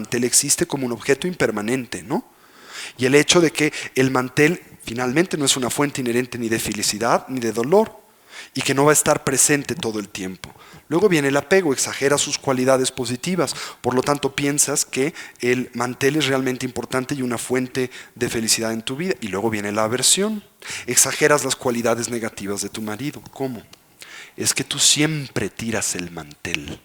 mantel existe como un objeto impermanente, ¿no? Y el hecho de que el mantel finalmente no es una fuente inherente ni de felicidad ni de dolor, y que no va a estar presente todo el tiempo. Luego viene el apego, exagera sus cualidades positivas, por lo tanto piensas que el mantel es realmente importante y una fuente de felicidad en tu vida. Y luego viene la aversión, exageras las cualidades negativas de tu marido. ¿Cómo? Es que tú siempre tiras el mantel,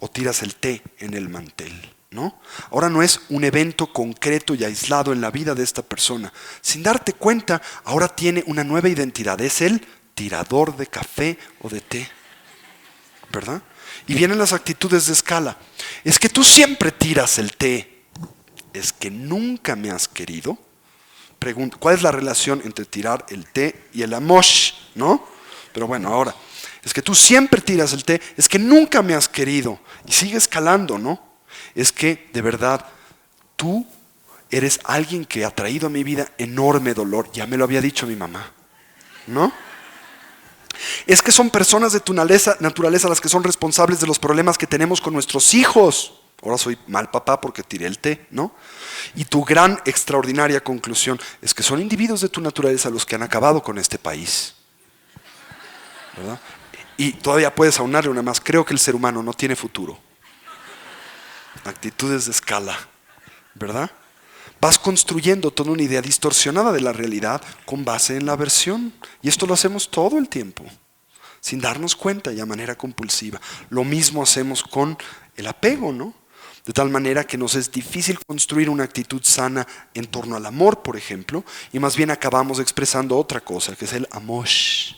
o tiras el té en el mantel, ¿no? Ahora no es un evento concreto y aislado en la vida de esta persona. Sin darte cuenta, ahora tiene una nueva identidad. Es el tirador de café o de té, ¿verdad? Y vienen las actitudes de escala. Es que tú siempre tiras el té. Es que nunca me has querido. Pregunta, ¿cuál es la relación entre tirar el té y el amosh? ¿No? Pero bueno, ahora, es que tú siempre tiras el té. Es que nunca me has querido. Y sigue escalando, ¿no? Es que, de verdad, tú eres alguien que ha traído a mi vida enorme dolor. Ya me lo había dicho mi mamá, ¿no? Es que son personas de tu naturaleza las que son responsables de los problemas que tenemos con nuestros hijos. Ahora soy mal papá porque tiré el té, ¿no? Y tu gran, extraordinaria conclusión es que son individuos de tu naturaleza los que han acabado con este país, ¿verdad? Y todavía puedes aunarle una más. Creo que el ser humano no tiene futuro. Actitudes de escala, ¿verdad? Vas construyendo toda una idea distorsionada de la realidad con base en la aversión. Y esto lo hacemos todo el tiempo, sin darnos cuenta y a manera compulsiva. Lo mismo hacemos con el apego, ¿no? De tal manera que nos es difícil construir una actitud sana en torno al amor, por ejemplo, y más bien acabamos expresando otra cosa, que es el amosh.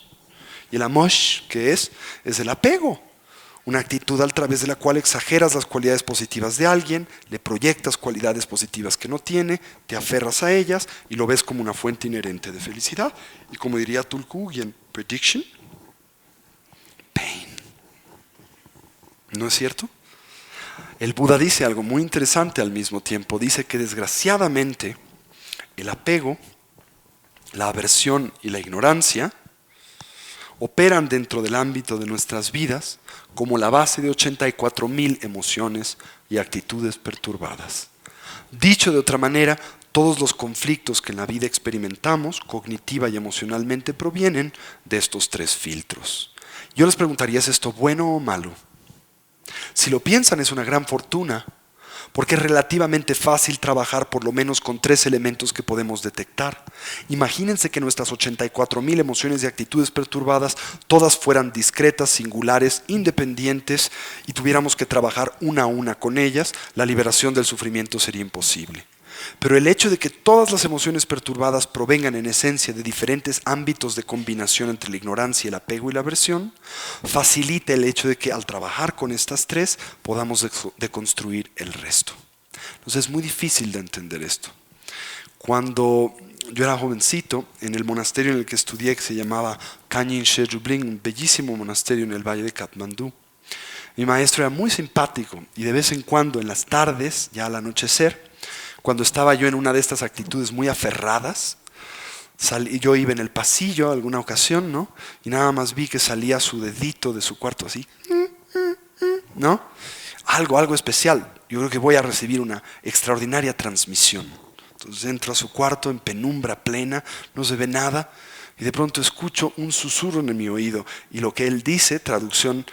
Y el amosh, ¿qué es? Es el apego. Una actitud a través de la cual exageras las cualidades positivas de alguien, le proyectas cualidades positivas que no tiene, te aferras a ellas y lo ves como una fuente inherente de felicidad. Y como diría Tulkugian, prediction, pain. ¿No es cierto? El Buda dice algo muy interesante al mismo tiempo. Dice que desgraciadamente el apego, la aversión y la ignorancia operan dentro del ámbito de nuestras vidas como la base de 84,000 emociones y actitudes perturbadas. Dicho de otra manera, todos los conflictos que en la vida experimentamos, cognitiva y emocionalmente, provienen de estos tres filtros. Yo les preguntaría, ¿es esto bueno o malo? Si lo piensan, es una gran fortuna, porque es relativamente fácil trabajar por lo menos con 3 elementos que podemos detectar. Imagínense que nuestras 84,000 emociones y actitudes perturbadas todas fueran discretas, singulares, independientes y tuviéramos que trabajar una a una con ellas, la liberación del sufrimiento sería imposible. Pero el hecho de que todas las emociones perturbadas provengan en esencia de diferentes ámbitos de combinación entre la ignorancia, el apego y la aversión, facilita el hecho de que al trabajar con estas tres podamos deconstruir el resto. Entonces es muy difícil de entender esto. Cuando yo era jovencito, en el monasterio en el que estudié, que se llamaba Kanyin Shedrublin, un bellísimo monasterio en el valle de Katmandú, mi maestro era muy simpático y de vez en cuando en las tardes, ya al anochecer, cuando estaba yo en una de estas actitudes muy aferradas, yo iba en el pasillo alguna ocasión, ¿no? Y nada más vi que salía su dedito de su cuarto así, ¿no? Algo especial. Yo creo que voy a recibir una extraordinaria transmisión. Entonces entro a su cuarto en penumbra plena, no se ve nada, y de pronto escucho un susurro en mi oído. Y lo que él dice, traducción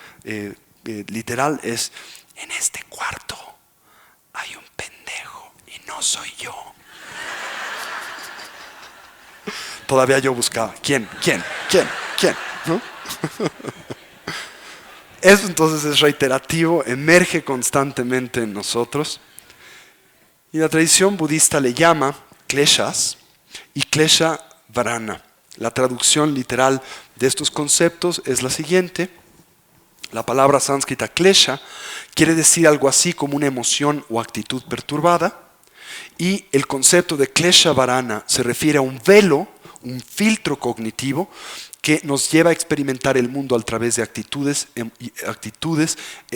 literal, es: en este cuarto hay un pendejo y no soy yo. Todavía yo buscaba, ¿quién? ¿No? Eso entonces es reiterativo, emerge constantemente en nosotros. Y la tradición budista le llama kleshas y klesha varana. La traducción literal de estos conceptos es la siguiente. La palabra sánscrita klesha quiere decir algo así como una emoción o actitud perturbada. Y el concepto de klesha varana se refiere a un velo, un filtro cognitivo que nos lleva a experimentar el mundo a través de actitudes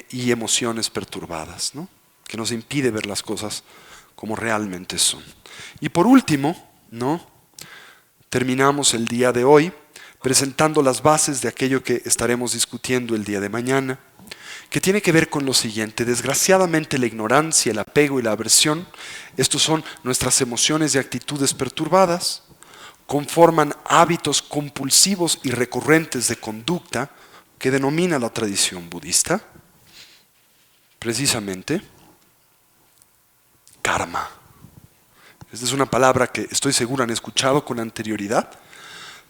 y emociones perturbadas, ¿no? Que nos impide ver las cosas como realmente son. Y por último, ¿no? Terminamos el día de hoy presentando las bases de aquello que estaremos discutiendo el día de mañana, que tiene que ver con lo siguiente. Desgraciadamente la ignorancia, el apego y la aversión, estos son nuestras emociones y actitudes perturbadas, conforman hábitos compulsivos y recurrentes de conducta que denomina la tradición budista, precisamente, karma. Esta es una palabra que estoy seguro han escuchado con anterioridad,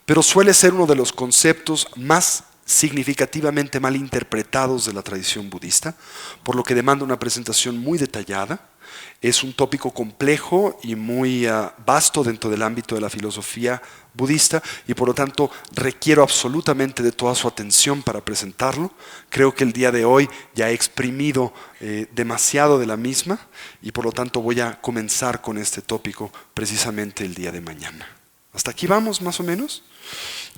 pero suele ser uno de los conceptos más significativamente mal interpretados de la tradición budista, por lo que demanda una presentación muy detallada. Es un tópico complejo y muy vasto dentro del ámbito de la filosofía budista y por lo tanto requiero absolutamente de toda su atención para presentarlo. Creo que el día de hoy ya he exprimido demasiado de la misma y por lo tanto voy a comenzar con este tópico precisamente el día de mañana. ¿Hasta aquí vamos más o menos?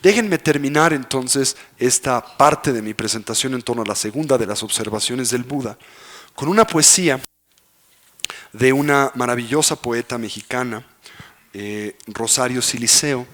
Déjenme terminar entonces esta parte de mi presentación en torno a la segunda de las observaciones del Buda con una poesía de una maravillosa poeta mexicana, Rosario Siliceo,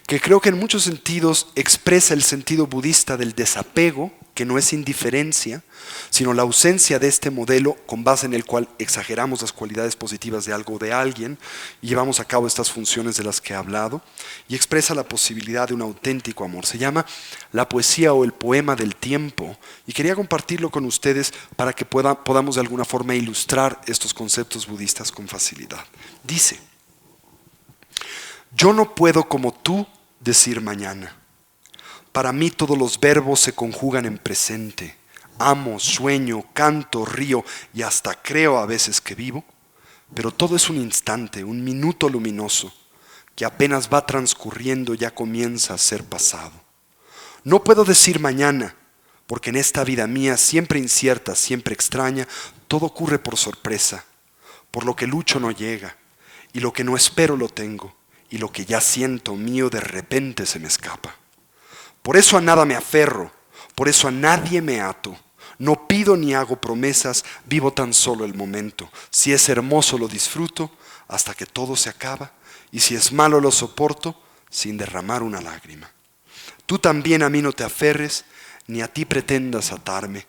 que creo que en muchos sentidos expresa el sentido budista del desapego, que no es indiferencia, sino la ausencia de este modelo con base en el cual exageramos las cualidades positivas de algo o de alguien y llevamos a cabo estas funciones de las que he hablado, y expresa la posibilidad de un auténtico amor. Se llama La poesía o el poema del tiempo, y quería compartirlo con ustedes para que podamos de alguna forma ilustrar estos conceptos budistas con facilidad. Dice: yo no puedo como tú decir mañana. Para mí todos los verbos se conjugan en presente. Amo, sueño, canto, río y hasta creo a veces que vivo. Pero todo es un instante, un minuto luminoso que apenas va transcurriendo ya comienza a ser pasado. No puedo decir mañana, porque en esta vida mía siempre incierta, siempre extraña, todo ocurre por sorpresa. Por lo que lucho no llega, y lo que no espero lo tengo, y lo que ya siento mío de repente se me escapa. Por eso a nada me aferro, por eso a nadie me ato. No pido ni hago promesas, vivo tan solo el momento. Si es hermoso lo disfruto hasta que todo se acaba, y si es malo lo soporto sin derramar una lágrima. Tú también a mí no te aferres, ni a ti pretendas atarme.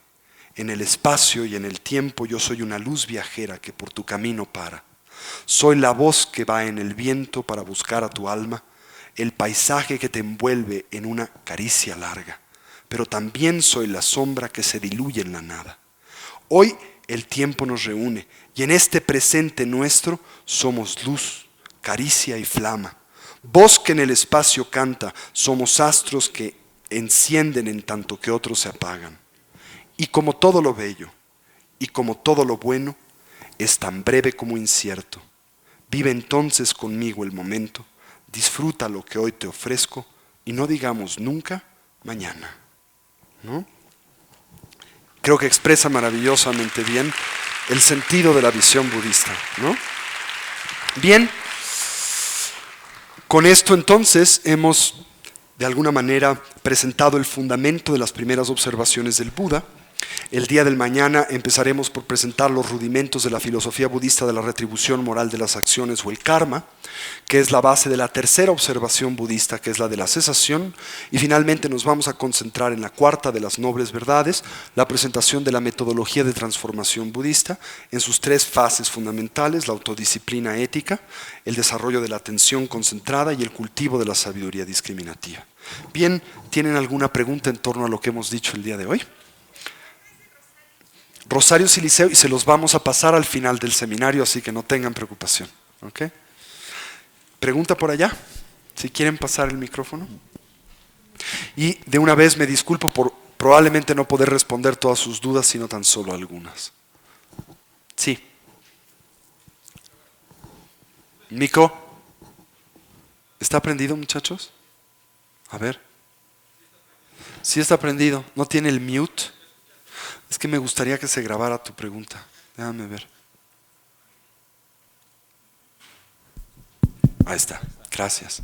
En el espacio y en el tiempo yo soy una luz viajera que por tu camino para. Soy la voz que va en el viento para buscar a tu alma, el paisaje que te envuelve en una caricia larga, pero también soy la sombra que se diluye en la nada. Hoy el tiempo nos reúne y en este presente nuestro somos luz, caricia y flama. Voz que en el espacio canta, somos astros que encienden en tanto que otros se apagan. Y como todo lo bello y como todo lo bueno, es tan breve como incierto. Vive entonces conmigo el momento, disfruta lo que hoy te ofrezco y no digamos nunca mañana. ¿No? Creo que expresa maravillosamente bien el sentido de la visión budista, ¿no? Bien, con esto entonces hemos de alguna manera presentado el fundamento de las primeras observaciones del Buda. El día del mañana empezaremos por presentar los rudimentos de la filosofía budista de la retribución moral de las acciones o el karma, que es la base de la tercera observación budista, que es la de la cesación, y finalmente nos vamos a concentrar en la cuarta de las nobles verdades, la presentación de la metodología de transformación budista en sus tres fases fundamentales: la autodisciplina ética, el desarrollo de la atención concentrada y el cultivo de la sabiduría discriminativa. Bien, ¿tienen alguna pregunta en torno a lo que hemos dicho el día de hoy? Rosario Siliceo, y se los vamos a pasar al final del seminario, así que no tengan preocupación. ¿Okay? Pregunta por allá, si quieren pasar el micrófono. Y de una vez me disculpo por probablemente no poder responder todas sus dudas, sino tan solo algunas. Sí. Mico, ¿está prendido, muchachos? A ver. Sí está prendido, ¿no tiene el mute? Es que me gustaría que se grabara tu pregunta. Déjame ver. Ahí está. Gracias.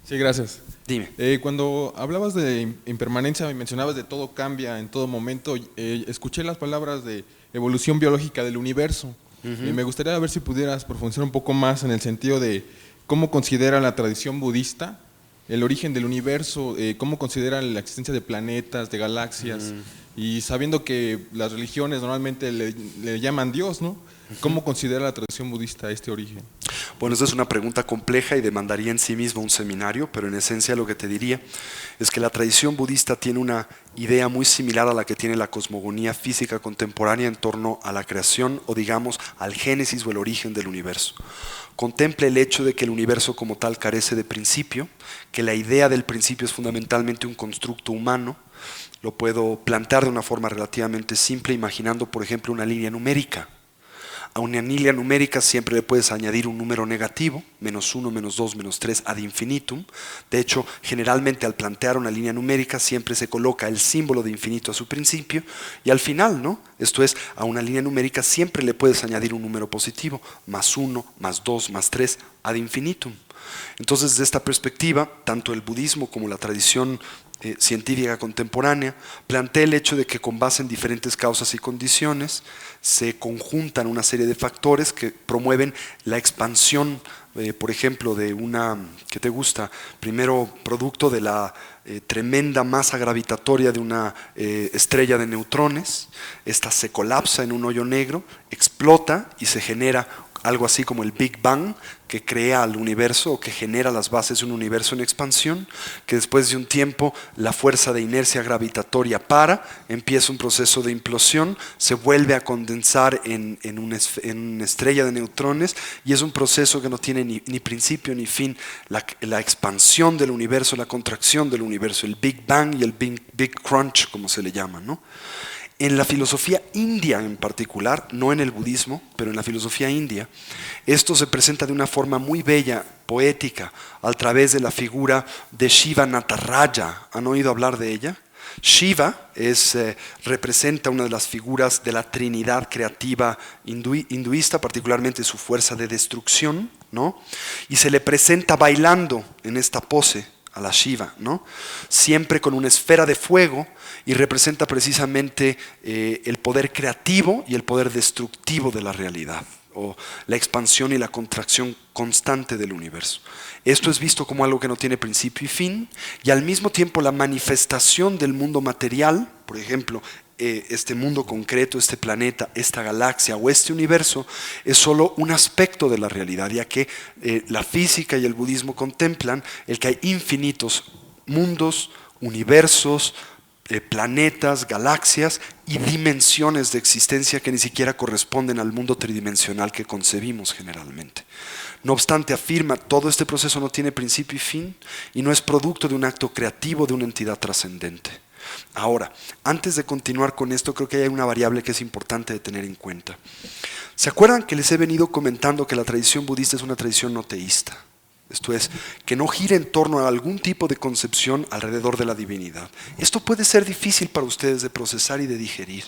Sí, gracias. Dime. Cuando hablabas de impermanencia y mencionabas de todo cambia en todo momento, escuché las palabras de evolución biológica del universo. Y me gustaría ver si pudieras profundizar un poco más en el sentido de cómo considera la tradición budista el origen del universo, cómo consideran la existencia de planetas, de galaxias, y sabiendo que las religiones normalmente le llaman Dios, ¿no? ¿Cómo considera la tradición budista este origen? Bueno, esa es una pregunta compleja y demandaría en sí mismo un seminario, pero en esencia lo que te diría es que la tradición budista tiene una idea muy similar a la que tiene la cosmogonía física contemporánea en torno a la creación o digamos al génesis o el origen del universo. Contempla el hecho de que el universo como tal carece de principio, que la idea del principio es fundamentalmente un constructo humano. Lo puedo plantear de una forma relativamente simple imaginando por ejemplo una línea numérica. A una línea numérica siempre le puedes añadir un número negativo, -1, -2, -3 ad infinitum. De hecho, generalmente al plantear una línea numérica siempre se coloca el símbolo de infinito a su principio y al final, ¿no? Esto es, a una línea numérica siempre le puedes añadir un número positivo, +1, +2, +3 ad infinitum. Entonces, desde esta perspectiva, tanto el budismo como la tradición científica contemporánea plantea el hecho de que con base en diferentes causas y condiciones se conjuntan una serie de factores que promueven la expansión, por ejemplo, de una, ¿qué te gusta? Primero, producto de la tremenda masa gravitatoria de una estrella de neutrones. Esta se colapsa en un hoyo negro, explota y se genera algo así como el Big Bang, que crea al universo o que genera las bases de un universo en expansión, que después de un tiempo la fuerza de inercia gravitatoria empieza un proceso de implosión, se vuelve a condensar en una estrella de neutrones y es un proceso que no tiene ni principio ni fin, la expansión del universo, la contracción del universo, el Big Bang y el Big Crunch, como se le llama, ¿no? En la filosofía india en particular, no en el budismo, pero en la filosofía india, esto se presenta de una forma muy bella, poética, a través de la figura de Shiva Nataraja. ¿Han oído hablar de ella? Shiva representa una de las figuras de la trinidad creativa hinduista, particularmente su fuerza de destrucción, ¿no? Y se le presenta bailando en esta pose a la Shiva, ¿no? Siempre con una esfera de fuego y representa precisamente el poder creativo y el poder destructivo de la realidad, o la expansión y la contracción constante del universo. Esto es visto como algo que no tiene principio y fin, y al mismo tiempo la manifestación del mundo material, por ejemplo, este mundo concreto, este planeta, esta galaxia o este universo, es solo un aspecto de la realidad, ya que la física y el budismo contemplan el que hay infinitos mundos, universos, planetas, galaxias y dimensiones de existencia que ni siquiera corresponden al mundo tridimensional que concebimos generalmente. No obstante, afirma, todo este proceso no tiene principio y fin y no es producto de un acto creativo de una entidad trascendente. Ahora, antes de continuar con esto, creo que hay una variable que es importante de tener en cuenta. ¿Se acuerdan que les he venido comentando que la tradición budista es una tradición no teísta? Esto es, que no gira en torno a algún tipo de concepción alrededor de la divinidad. Esto puede ser difícil para ustedes de procesar y de digerir,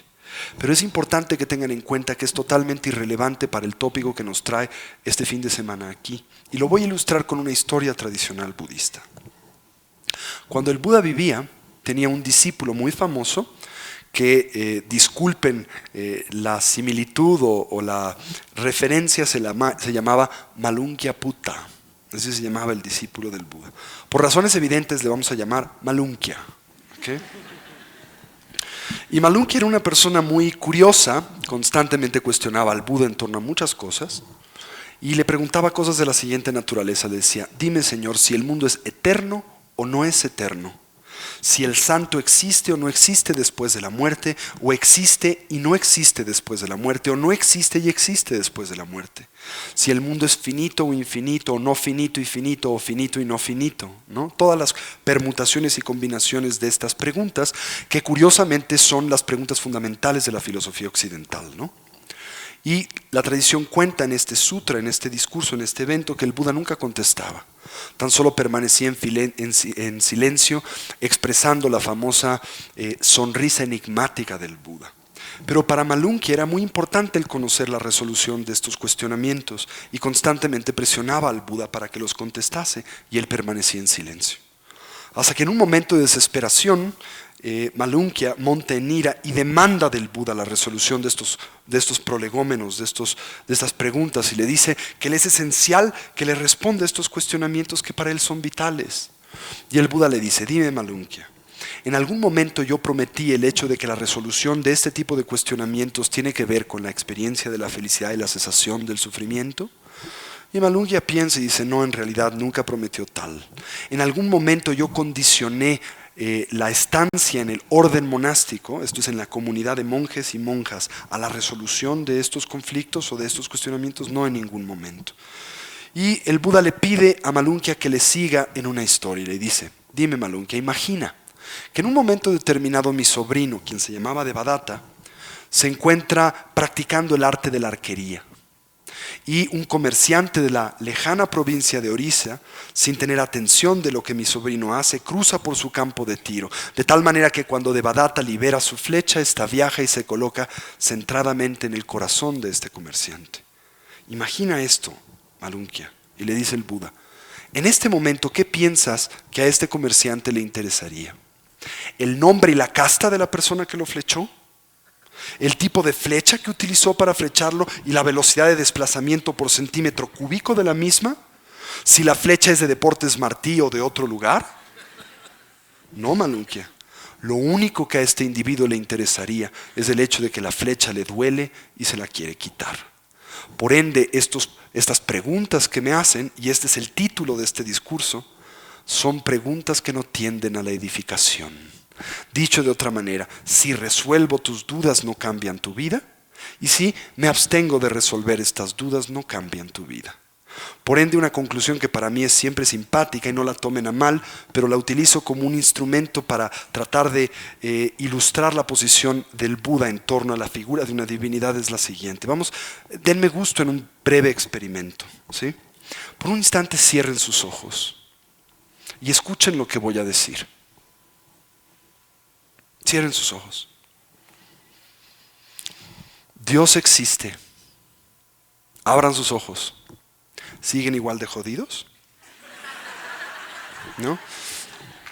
pero es importante que tengan en cuenta que es totalmente irrelevante para el tópico que nos trae este fin de semana aquí. Y lo voy a ilustrar con una historia tradicional budista. Cuando el Buda vivía, tenía un discípulo muy famoso que, disculpen la similitud o la referencia, se llamaba Malunkyaputta. Así se llamaba el discípulo del Buda. Por razones evidentes le vamos a llamar Malunkya. ¿Okay? Y Malunkya era una persona muy curiosa, constantemente cuestionaba al Buda en torno a muchas cosas y le preguntaba cosas de la siguiente naturaleza. Le decía, dime Señor, si el mundo es eterno o no es eterno. Si el santo existe o no existe después de la muerte, o existe y no existe después de la muerte, o no existe y existe después de la muerte. Si el mundo es finito o infinito, o no finito y finito, o finito y no finito, ¿no? Todas las permutaciones y combinaciones de estas preguntas, que curiosamente son las preguntas fundamentales de la filosofía occidental, ¿no? Y la tradición cuenta en este sutra, en este discurso, en este evento, que el Buda nunca contestaba. Tan solo permanecía en silencio, expresando la famosa sonrisa enigmática del Buda. Pero para Malunkya era muy importante el conocer la resolución de estos cuestionamientos y constantemente presionaba al Buda para que los contestase y él permanecía en silencio. Hasta que en un momento de desesperación, Malunkya monta en ira y demanda del Buda la resolución de estos prolegómenos, de estas preguntas, y le dice que le es esencial que le responda a estos cuestionamientos que para él son vitales. Y el Buda le dice, dime Malunkia, en algún momento yo prometí el hecho de que la resolución de este tipo de cuestionamientos tiene que ver con la experiencia de la felicidad y la cesación del sufrimiento. Y Malunkia piensa y dice, no, en realidad nunca prometió tal. En algún momento yo condicioné la estancia en el orden monástico, esto es en la comunidad de monjes y monjas, a la resolución de estos conflictos o de estos cuestionamientos, no en ningún momento. Y el Buda le pide a Malunkia que le siga en una historia y le dice, dime Malunkia, imagina que en un momento determinado mi sobrino, quien se llamaba Devadatta, se encuentra practicando el arte de la arquería. Y un comerciante de la lejana provincia de Orissa, sin tener atención de lo que mi sobrino hace, cruza por su campo de tiro, de tal manera que cuando Devadatta libera su flecha, esta viaja y se coloca centradamente en el corazón de este comerciante. Imagina esto, Malunkia, y le dice el Buda, en este momento, ¿qué piensas que a este comerciante le interesaría? ¿El nombre y la casta de la persona que lo flechó? ¿El tipo de flecha que utilizó para flecharlo y la velocidad de desplazamiento por centímetro cúbico de la misma? ¿Si la flecha es de Deportes Martí o de otro lugar? No, Malunkia. Lo único que a este individuo le interesaría es el hecho de que la flecha le duele y se la quiere quitar. Por ende, estas preguntas que me hacen, y este es el título de este discurso, son preguntas que no tienden a la edificación. Dicho de otra manera, si resuelvo tus dudas no cambian tu vida, y si me abstengo de resolver estas dudas no cambian tu vida. Por ende, una conclusión que para mí es siempre simpática y no la tomen a mal, pero la utilizo como un instrumento para tratar de ilustrar la posición del Buda en torno a la figura de una divinidad es la siguiente. Denme gusto en un breve experimento, ¿sí? Por un instante cierren sus ojos y escuchen lo que voy a decir. Cierren sus ojos. Dios existe. Abran sus ojos. ¿Siguen igual de jodidos? ¿No?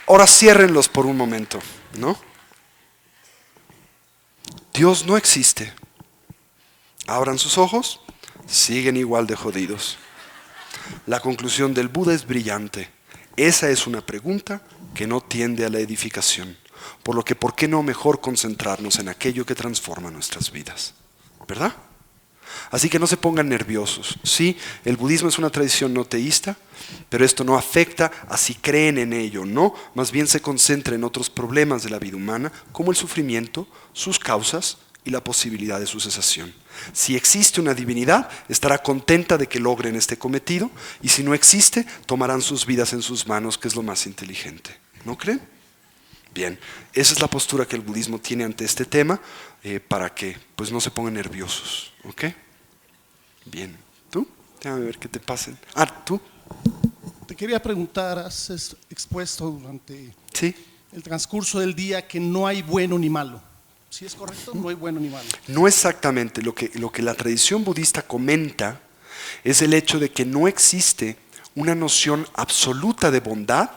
Ahora ciérrenlos por un momento, ¿no? Dios no existe. Abran sus ojos. Siguen igual de jodidos. La conclusión del Buda es brillante. Esa es una pregunta que no tiende a la edificación. Por lo que, ¿por qué no mejor concentrarnos en aquello que transforma nuestras vidas? ¿Verdad? Así que no se pongan nerviosos. Sí, el budismo es una tradición no teísta, pero esto no afecta a si creen en ello, no. Más bien se concentra en otros problemas de la vida humana, como el sufrimiento, sus causas y la posibilidad de su cesación. Si existe una divinidad, estará contenta de que logren este cometido, y si no existe, tomarán sus vidas en sus manos, que es lo más inteligente. ¿No creen? Bien, esa es la postura que el budismo tiene ante este tema, para que pues no se pongan nerviosos, ¿ok? Bien, ¿tú? Déjame ver qué te pasen. ¿Tú? Te quería preguntar, has expuesto durante ¿Sí? el transcurso del día que no hay bueno ni malo. ¿Sí es correcto? No hay bueno ni malo. No exactamente, lo que la tradición budista comenta es el hecho de que no existe una noción absoluta de bondad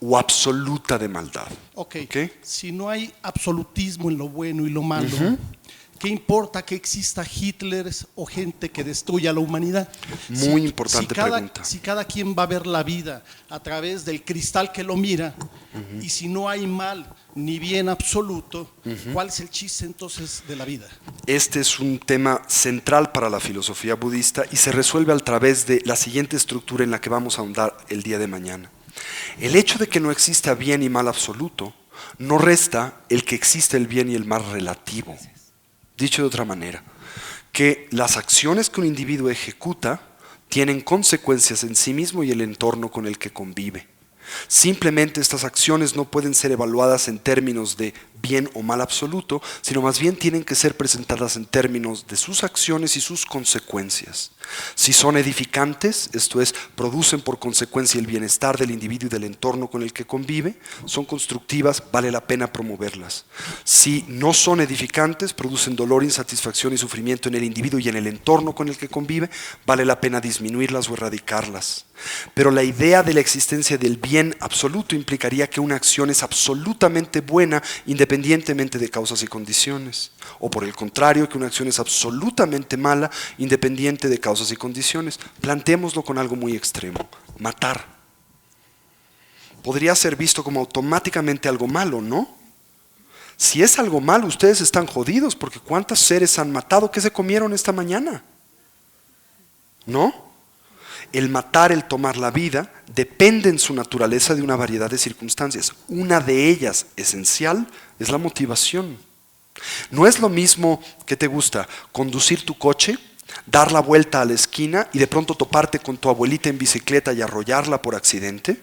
o absoluta de maldad. Ok, ¿Ok? si no hay absolutismo en lo bueno y lo malo, ¿qué importa que exista Hitler o gente que destruya la humanidad? Muy importante pregunta. Si cada quien va a ver la vida a través del cristal que lo mira, y si no hay mal ni bien absoluto, ¿cuál es el chiste entonces de la vida? Este es un tema central para la filosofía budista y se resuelve a través de la siguiente estructura en la que vamos a ahondar el día de mañana. El hecho de que no exista bien y mal absoluto no resta el que existe el bien y el mal relativo. Dicho de otra manera, que las acciones que un individuo ejecuta tienen consecuencias en sí mismo y el entorno con el que convive. Simplemente estas acciones no pueden ser evaluadas en términos de bien o mal absoluto, sino más bien tienen que ser presentadas en términos de sus acciones y sus consecuencias. Si son edificantes, esto es, producen por consecuencia el bienestar del individuo y del entorno con el que convive, son constructivas, vale la pena promoverlas. Si no son edificantes, producen dolor, insatisfacción y sufrimiento en el individuo y en el entorno con el que convive, vale la pena disminuirlas o erradicarlas. Pero la idea de la existencia del bien absoluto implicaría que una acción es absolutamente buena independientemente de causas y condiciones. O por el contrario, que una acción es absolutamente mala independiente de causas y condiciones. Planteémoslo con algo muy extremo: matar. podría ser visto como automáticamente algo malo, ¿no? Si es algo malo, ustedes están jodidos, porque ¿cuántos seres han matado? ¿Qué se comieron esta mañana? ¿No? El matar, el tomar la vida, depende en su naturaleza de una variedad de circunstancias. Una de ellas, esencial, es la motivación. No es lo mismo que te gusta conducir tu coche, dar la vuelta a la esquina y de pronto toparte con tu abuelita en bicicleta y arrollarla por accidente,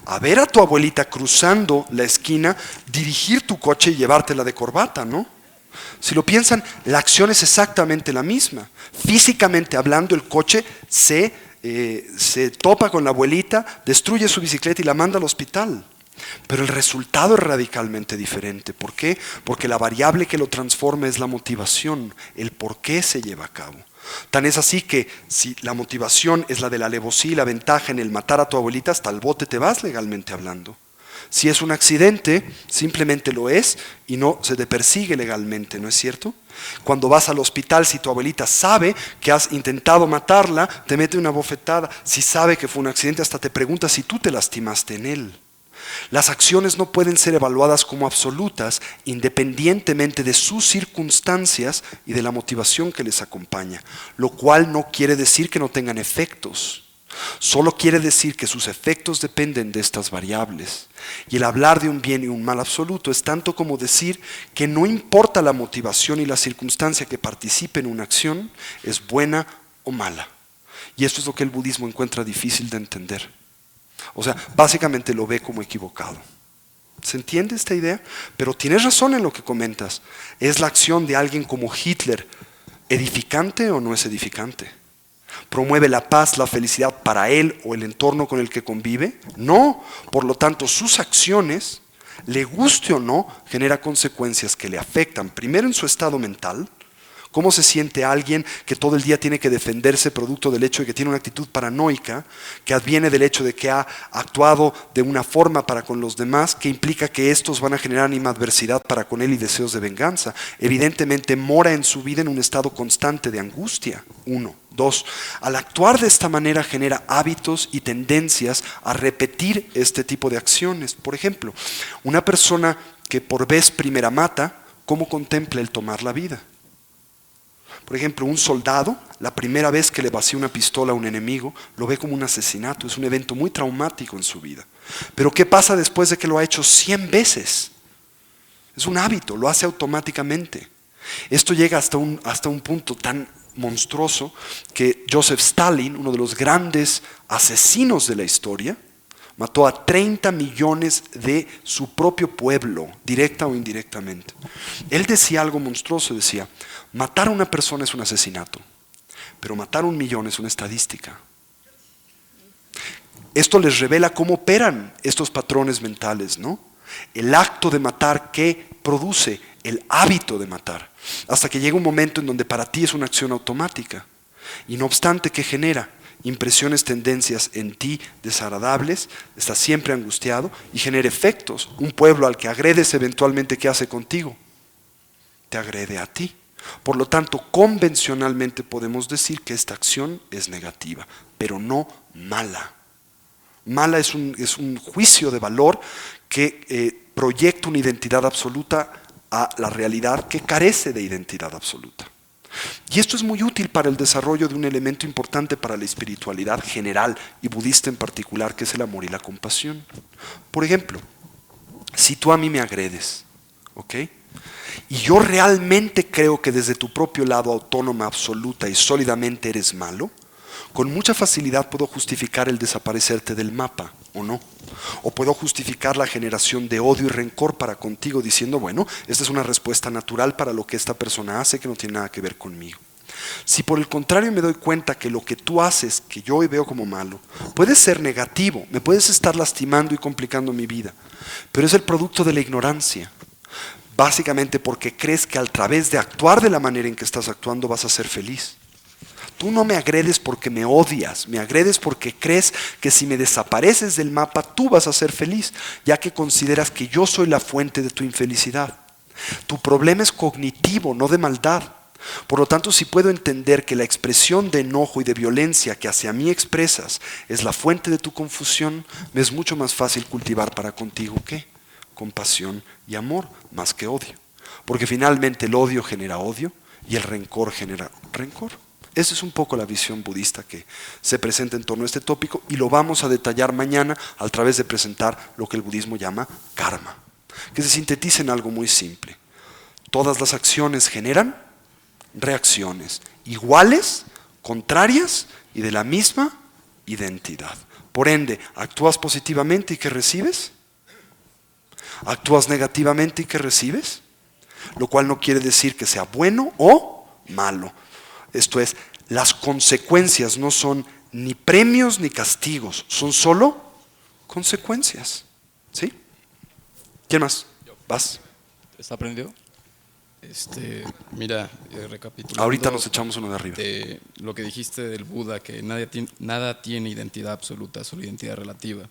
a ver a tu abuelita cruzando la esquina, dirigir tu coche y llevártela de corbata, ¿no? Si lo piensan, la acción es exactamente la misma. Físicamente hablando, el coche se topa con la abuelita, destruye su bicicleta y la manda al hospital. Pero el resultado es radicalmente diferente. ¿Por qué? Porque la variable que lo transforma es la motivación, el por qué se lleva a cabo. Tan es así que si la motivación es la de la alevosía y la ventaja en el matar a tu abuelita, hasta el bote te vas legalmente hablando. Si es un accidente, simplemente lo es y no se te persigue legalmente, ¿no es cierto? Cuando vas al hospital, si tu abuelita sabe que has intentado matarla, te mete una bofetada. Si sabe que fue un accidente, hasta te pregunta si tú te lastimaste en él. Las acciones no pueden ser evaluadas como absolutas independientemente de sus circunstancias y de la motivación que les acompaña, lo cual no quiere decir que no tengan efectos. Solo quiere decir que sus efectos dependen de estas variables. Y el hablar de un bien y un mal absoluto es tanto como decir que no importa la motivación y la circunstancia que participe en una acción, es buena o mala. Y esto es lo que el budismo encuentra difícil de entender. O sea, básicamente lo ve como equivocado. ¿Se entiende esta idea? Pero tienes razón en lo que comentas. ¿Es la acción de alguien como Hitler edificante o no es edificante? ¿Promueve la paz, la felicidad para él o el entorno con el que convive? No. Por lo tanto, sus acciones, le guste o no, genera consecuencias que le afectan. Primero en su estado mental. ¿Cómo se siente alguien que todo el día tiene que defenderse producto del hecho de que tiene una actitud paranoica, que adviene del hecho de que ha actuado de una forma para con los demás, que implica que estos van a generar animadversidad para con él y deseos de venganza? Evidentemente mora en su vida en un estado constante de angustia. 1. 2. Al actuar de esta manera genera hábitos y tendencias a repetir este tipo de acciones. Por ejemplo, una persona que por vez primera mata, ¿cómo contempla el tomar la vida? Por ejemplo, un soldado, la primera vez que le vacía una pistola a un enemigo, lo ve como un asesinato, es un evento muy traumático en su vida. Pero ¿qué pasa después de que lo ha hecho 100 veces? Es un hábito, lo hace automáticamente. Esto llega hasta un punto tan monstruoso que Joseph Stalin, uno de los grandes asesinos de la historia, mató a 30 millones de su propio pueblo, directa o indirectamente. Él decía algo monstruoso, decía: matar a una persona es un asesinato, pero matar a 1 millón es una estadística. Esto les revela cómo operan estos patrones mentales, ¿no? El acto de matar que produce el hábito de matar, hasta que llega un momento en donde para ti es una acción automática. Y no obstante, ¿qué genera? Impresiones, tendencias en ti desagradables, estás siempre angustiado y genera efectos. Un pueblo al que agredes eventualmente, ¿qué hace contigo? Te agrede a ti. Por lo tanto, convencionalmente podemos decir que esta acción es negativa, pero no mala. Mala es un juicio de valor que proyecta una identidad absoluta a la realidad que carece de identidad absoluta. Y esto es muy útil para el desarrollo de un elemento importante para la espiritualidad general y budista en particular, que es el amor y la compasión. Por ejemplo, si tú a mí me agredes, ¿ok? Y yo realmente creo que desde tu propio lado autónoma, absoluta y sólidamente eres malo, con mucha facilidad puedo justificar el desaparecerte del mapa, ¿o no? O puedo justificar la generación de odio y rencor para contigo diciendo, bueno, esta es una respuesta natural para lo que esta persona hace que no tiene nada que ver conmigo. Si por el contrario me doy cuenta que lo que tú haces, que yo hoy veo como malo, puede ser negativo, me puedes estar lastimando y complicando mi vida, pero es el producto de la ignorancia. Básicamente porque crees que a través de actuar de la manera en que estás actuando vas a ser feliz. Tú no me agredes porque me odias, me agredes porque crees que si me desapareces del mapa tú vas a ser feliz, ya que consideras que yo soy la fuente de tu infelicidad. Tu problema es cognitivo, no de maldad. Por lo tanto, si puedo entender que la expresión de enojo y de violencia que hacia mí expresas es la fuente de tu confusión, me es mucho más fácil cultivar para contigo ¿qué? Compasión y amor, más que odio. Porque finalmente el odio genera odio y el rencor genera rencor. Esa es un poco la visión budista que se presenta en torno a este tópico y lo vamos a detallar mañana a través de presentar lo que el budismo llama karma, que se sintetiza en algo muy simple. Todas las acciones generan reacciones iguales, contrarias y de la misma identidad. Por ende, actúas positivamente y ¿qué recibes? Actúas negativamente y ¿qué recibes? Lo cual no quiere decir que sea bueno o malo. Esto es, las consecuencias no son ni premios ni castigos, son solo consecuencias. ¿Sí? ¿Quién más? ¿Vas? ¿Está aprendido? Mira, recapitulando. Ahorita nos echamos uno de arriba. De lo que dijiste del Buda, que nada tiene identidad absoluta, solo identidad relativa.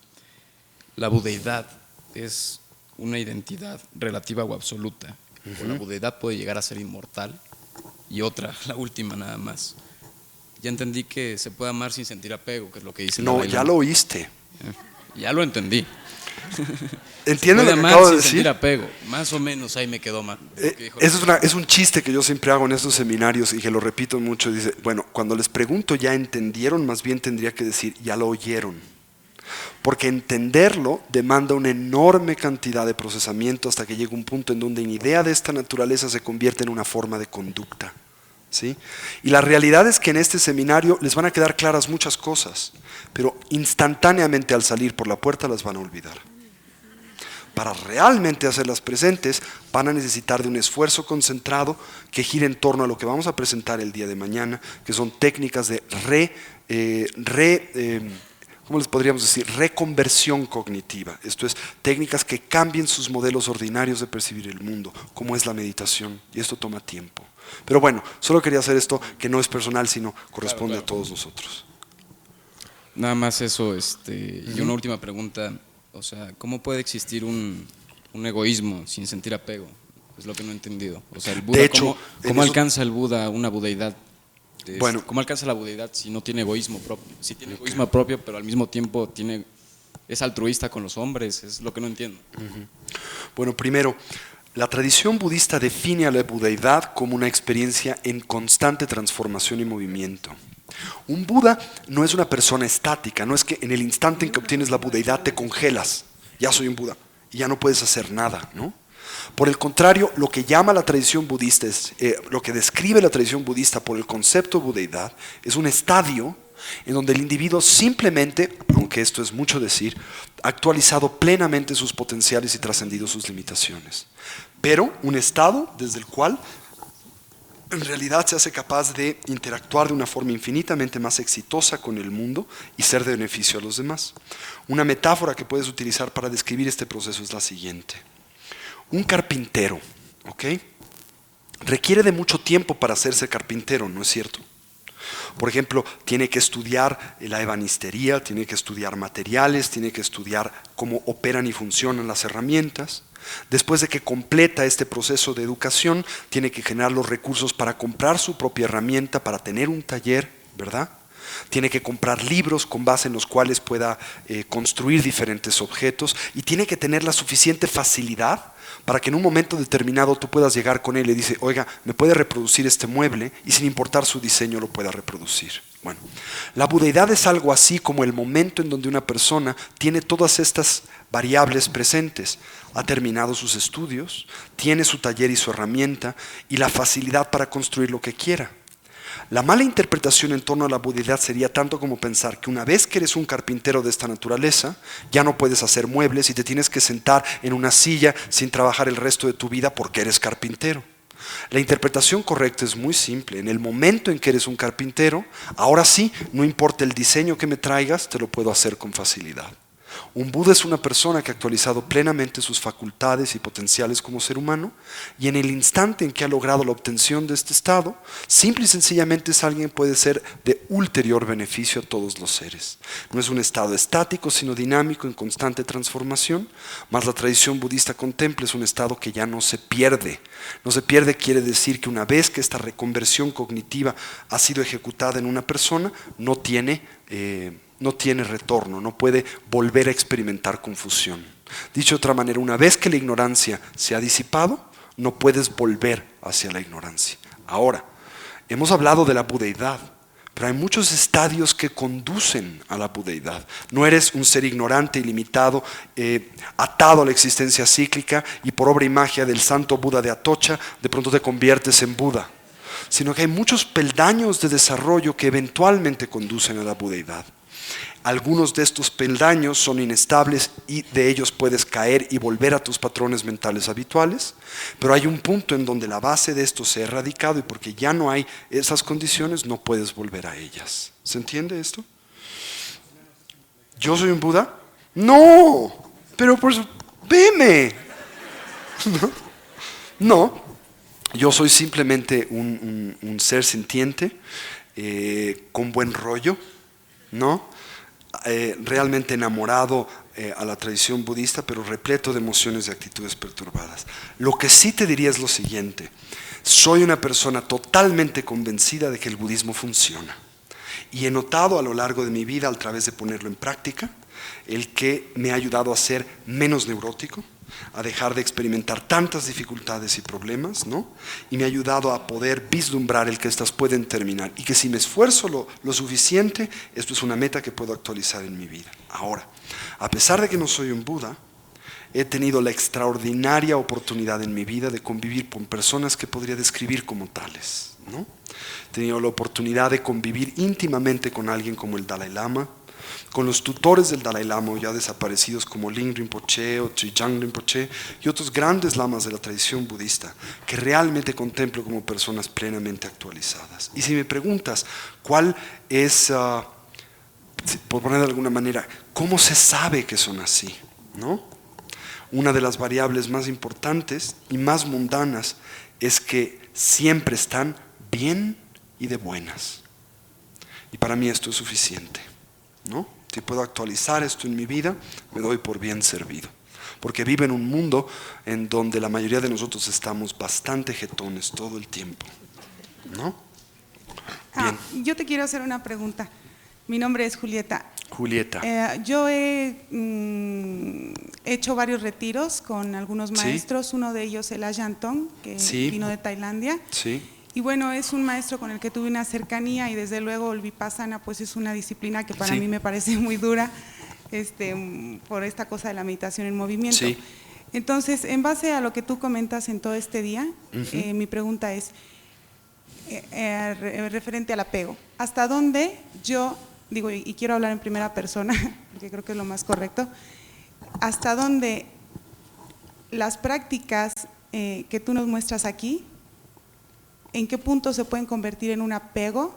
La budeidad es una identidad relativa o absoluta. O la budeidad puede llegar a ser inmortal. Y otra, la última nada más. Ya entendí que se puede amar sin sentir apego, que es lo que dice. No, ya lo oíste. Ya lo entendí. ¿Entiendes lo que amar acabo de sin decir? sentir apego. Más o menos ahí me quedó mal. Eso es un chiste que yo siempre hago en estos seminarios y que lo repito mucho. Dice, bueno, cuando les pregunto ya entendieron, más bien tendría que decir ya lo oyeron. Porque entenderlo demanda una enorme cantidad de procesamiento hasta que llega un punto en donde una idea de esta naturaleza se convierte en una forma de conducta. ¿Sí? Y la realidad es que en este seminario les van a quedar claras muchas cosas, pero instantáneamente al salir por la puerta las van a olvidar. Para realmente hacerlas presentes van a necesitar de un esfuerzo concentrado que gire en torno a lo que vamos a presentar el día de mañana, que son técnicas de ¿cómo les podríamos decir? Reconversión cognitiva. Esto es, técnicas que cambien sus modelos ordinarios de percibir el mundo, como es la meditación, y esto toma tiempo. Pero bueno, solo quería hacer esto que no es personal, sino corresponde a todos nosotros. Nada más eso, y una última pregunta, o sea, ¿cómo puede existir un egoísmo sin sentir apego? Es lo que no he entendido. O sea, el Buda, De hecho, ¿cómo alcanza el Buda una budeidad? Bueno, ¿Cómo alcanza la budeidad si no tiene egoísmo propio? Si tiene egoísmo propio, pero al mismo tiempo es altruista con los hombres, es lo que no entiendo. Bueno, primero, la tradición budista define a la budeidad como una experiencia en constante transformación y movimiento. Un Buda no es una persona estática, no es que en el instante en que obtienes la budeidad te congelas, ya soy un Buda y ya no puedes hacer nada, ¿no? Por el contrario, lo que llama la tradición budista, lo que describe la tradición budista por el concepto de budeidad, es un estadio en donde el individuo simplemente, aunque esto es mucho decir, ha actualizado plenamente sus potenciales y trascendido sus limitaciones. Pero un estado desde el cual en realidad se hace capaz de interactuar de una forma infinitamente más exitosa con el mundo y ser de beneficio a los demás. Una metáfora que puedes utilizar para describir este proceso es la siguiente. Un carpintero, ¿ok? Requiere de mucho tiempo para hacerse carpintero, ¿no es cierto? Por ejemplo, tiene que estudiar la ebanistería, tiene que estudiar materiales, tiene que estudiar cómo operan y funcionan las herramientas. Después de que completa este proceso de educación, tiene que generar los recursos para comprar su propia herramienta, para tener un taller, ¿verdad? Tiene que comprar libros con base en los cuales pueda construir diferentes objetos y tiene que tener la suficiente facilidad para que en un momento determinado tú puedas llegar con él y dice, oiga, ¿me puede reproducir este mueble? Y sin importar su diseño lo pueda reproducir. Bueno, la budeidad es algo así como el momento en donde una persona tiene todas estas variables presentes. Ha terminado sus estudios, tiene su taller y su herramienta y la facilidad para construir lo que quiera. La mala interpretación en torno a la budeidad sería tanto como pensar que una vez que eres un carpintero de esta naturaleza, ya no puedes hacer muebles y te tienes que sentar en una silla sin trabajar el resto de tu vida porque eres carpintero. La interpretación correcta es muy simple. En el momento en que eres un carpintero, ahora sí, no importa el diseño que me traigas, te lo puedo hacer con facilidad. Un Buda es una persona que ha actualizado plenamente sus facultades y potenciales como ser humano, y en el instante en que ha logrado la obtención de este estado, simple y sencillamente es alguien que puede ser de ulterior beneficio a todos los seres. No es un estado estático, sino dinámico, en constante transformación, mas la tradición budista contempla es un estado que ya no se pierde. No se pierde quiere decir que una vez que esta reconversión cognitiva ha sido ejecutada en una persona, no tiene retorno, no puede volver a experimentar confusión. Dicho de otra manera, una vez que la ignorancia se ha disipado, no puedes volver hacia la ignorancia. Ahora, hemos hablado de la budeidad, pero hay muchos estadios que conducen a la budeidad. No eres un ser ignorante, ilimitado, atado a la existencia cíclica y por obra y magia del santo Buda de Atocha, de pronto te conviertes en Buda. Sino que hay muchos peldaños de desarrollo que eventualmente conducen a la budeidad. Algunos de estos peldaños son inestables y de ellos puedes caer y volver a tus patrones mentales habituales, pero hay un punto en donde la base de esto se ha erradicado y porque ya no hay esas condiciones no puedes volver a ellas. ¿Se entiende esto? ¿Yo soy un Buda? No, pero por eso, veme. No, yo soy simplemente un ser sintiente con buen rollo, ¿no? Realmente enamorado a la tradición budista, pero repleto de emociones y actitudes perturbadas. Lo que sí te diría es lo siguiente: soy una persona totalmente convencida de que el budismo funciona. Y he notado a lo largo de mi vida, a través de ponerlo en práctica, el que me ha ayudado a ser menos neurótico, a dejar de experimentar tantas dificultades y problemas, ¿no? Y me ha ayudado a poder vislumbrar el que estas pueden terminar y que si me esfuerzo lo suficiente, esto es una meta que puedo actualizar en mi vida. Ahora, a pesar de que no soy un Buda, he tenido la extraordinaria oportunidad en mi vida de convivir con personas que podría describir como tales, ¿no? He tenido la oportunidad de convivir íntimamente con alguien como el Dalai Lama, con los tutores del Dalai Lama ya desaparecidos como Ling Rinpoche o Trijang Rinpoche y otros grandes lamas de la tradición budista que realmente contemplo como personas plenamente actualizadas. Y si me preguntas cuál es, por poner de alguna manera, ¿cómo se sabe que son así? ¿No? Una de las variables más importantes y más mundanas es que siempre están bien y de buenas. Y para mí esto es suficiente, ¿no? Si puedo actualizar esto en mi vida, me doy por bien servido. Porque vivo en un mundo en donde la mayoría de nosotros estamos bastante jetones todo el tiempo, ¿no? Bien. Yo te quiero hacer una pregunta. Mi nombre es Julieta. Julieta. Yo he hecho varios retiros con algunos maestros, ¿Sí? Uno de ellos el Ajahn Tong, que ¿Sí? vino de Tailandia. Sí. Y bueno, es un maestro con el que tuve una cercanía y desde luego el Vipassana pues es una disciplina que para Sí. mí me parece muy dura por esta cosa de la meditación en movimiento. Sí. Entonces, en base a lo que tú comentas en todo este día, mi pregunta es referente al apego. ¿Hasta dónde yo, digo, y quiero hablar en primera persona, porque creo que es lo más correcto, hasta dónde las prácticas que tú nos muestras aquí, en qué punto se pueden convertir en un apego?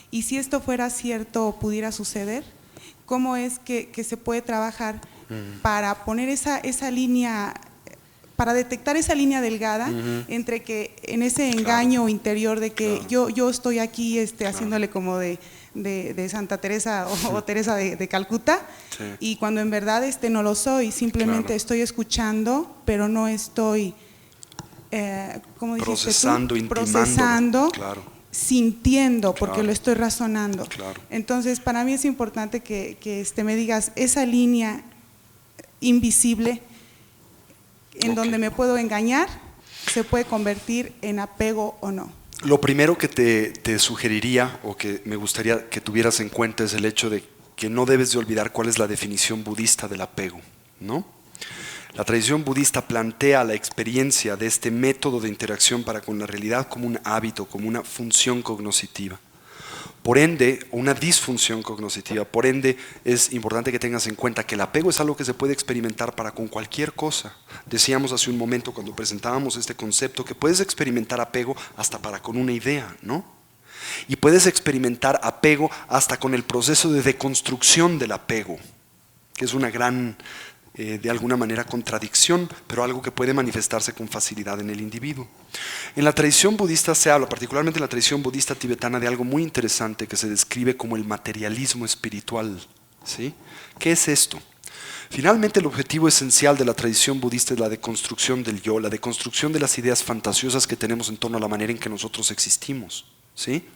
Y si esto fuera cierto o pudiera suceder, ¿cómo es que se puede trabajar para poner esa línea, para detectar esa línea delgada entre que en ese engaño interior de que yo estoy aquí haciéndole como de Santa Teresa o Teresa de Calcuta, Sí. y cuando en verdad no lo soy, simplemente estoy escuchando, pero no estoy ¿cómo dijiste Procesando, tú? intimándolo. Procesando, Claro. sintiendo, porque Claro. lo estoy razonando. Claro. Entonces, para mí es importante que me digas esa línea invisible en donde me puedo engañar, se puede convertir en apego o no. Lo primero que te sugeriría o que me gustaría que tuvieras en cuenta es el hecho de que no debes de olvidar cuál es la definición budista del apego, ¿no? La tradición budista plantea la experiencia de este método de interacción para con la realidad como un hábito, como una función cognoscitiva. Por ende, una disfunción cognoscitiva. Por ende, es importante que tengas en cuenta que el apego es algo que se puede experimentar para con cualquier cosa. Decíamos hace un momento cuando presentábamos este concepto que puedes experimentar apego hasta para con una idea, ¿no? Y puedes experimentar apego hasta con el proceso de deconstrucción del apego, que es una gran, de alguna manera, contradicción, pero algo que puede manifestarse con facilidad en el individuo. En la tradición budista se habla, particularmente en la tradición budista tibetana, de algo muy interesante que se describe como el materialismo espiritual. ¿Sí? ¿Qué es esto? Finalmente, el objetivo esencial de la tradición budista es la deconstrucción del yo, la deconstrucción de las ideas fantasiosas que tenemos en torno a la manera en que nosotros existimos. ¿Sí?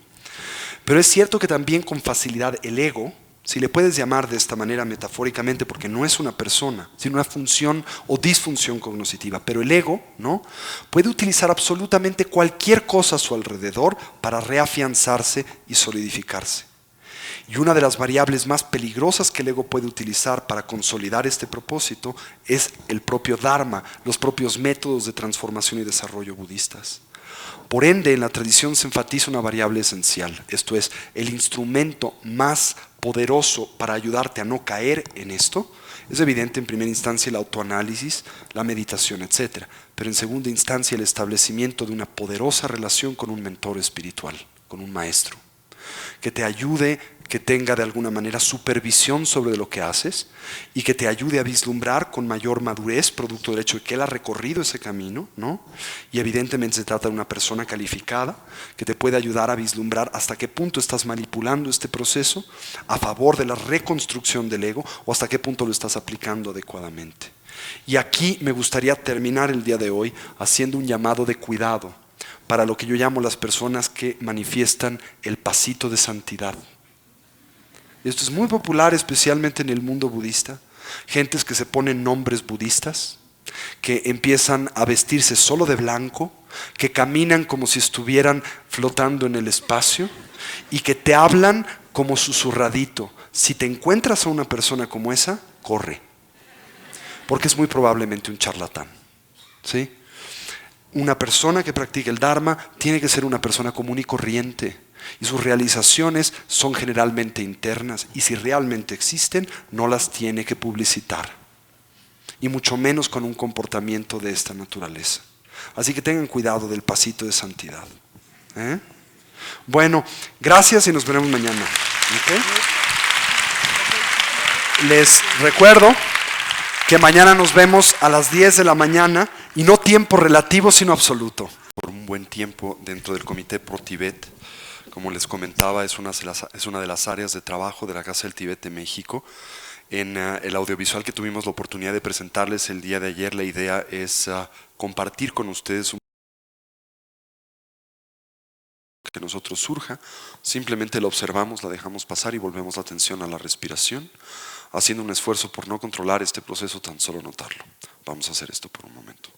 Pero es cierto que también con facilidad el ego, si le puedes llamar de esta manera metafóricamente, porque no es una persona, sino una función o disfunción cognitiva, pero el ego, ¿no?, puede utilizar absolutamente cualquier cosa a su alrededor para reafianzarse y solidificarse. Y una de las variables más peligrosas que el ego puede utilizar para consolidar este propósito es el propio Dharma, los propios métodos de transformación y desarrollo budistas. Por ende, en la tradición se enfatiza una variable esencial, esto es, el instrumento más poderoso para ayudarte a no caer en esto. Es evidente en primera instancia el autoanálisis, la meditación, etc. Pero en segunda instancia el establecimiento de una poderosa relación con un mentor espiritual, con un maestro, que te ayude, que tenga de alguna manera supervisión sobre lo que haces y que te ayude a vislumbrar con mayor madurez, producto del hecho de que él ha recorrido ese camino, ¿no? Y evidentemente se trata de una persona calificada que te puede ayudar a vislumbrar hasta qué punto estás manipulando este proceso a favor de la reconstrucción del ego o hasta qué punto lo estás aplicando adecuadamente. Y aquí me gustaría terminar el día de hoy haciendo un llamado de cuidado para lo que yo llamo las personas que manifiestan el pasito de santidad. Esto es muy popular, especialmente en el mundo budista. Gentes que se ponen nombres budistas, que empiezan a vestirse solo de blanco, que caminan como si estuvieran flotando en el espacio y que te hablan como susurradito. Si te encuentras a una persona como esa, corre, porque es muy probablemente un charlatán. ¿Sí? Una persona que practica el Dharma tiene que ser una persona común y corriente. Y sus realizaciones son generalmente internas. Y si realmente existen, no las tiene que publicitar. Y mucho menos con un comportamiento de esta naturaleza. Así que tengan cuidado del pasito de santidad. Bueno, gracias y nos veremos mañana. ¿Okay? Les recuerdo que mañana nos vemos a las 10 de la mañana, y no tiempo relativo, sino absoluto. Por un buen tiempo dentro del Comité Pro Tibet. Como les comentaba, es una de las áreas de trabajo de la Casa del Tibet de México. En el audiovisual que tuvimos la oportunidad de presentarles el día de ayer, la idea es compartir con ustedes un que nosotros surja. Simplemente la observamos, la dejamos pasar y volvemos la atención a la respiración, haciendo un esfuerzo por no controlar este proceso, tan solo notarlo. Vamos a hacer esto por un momento.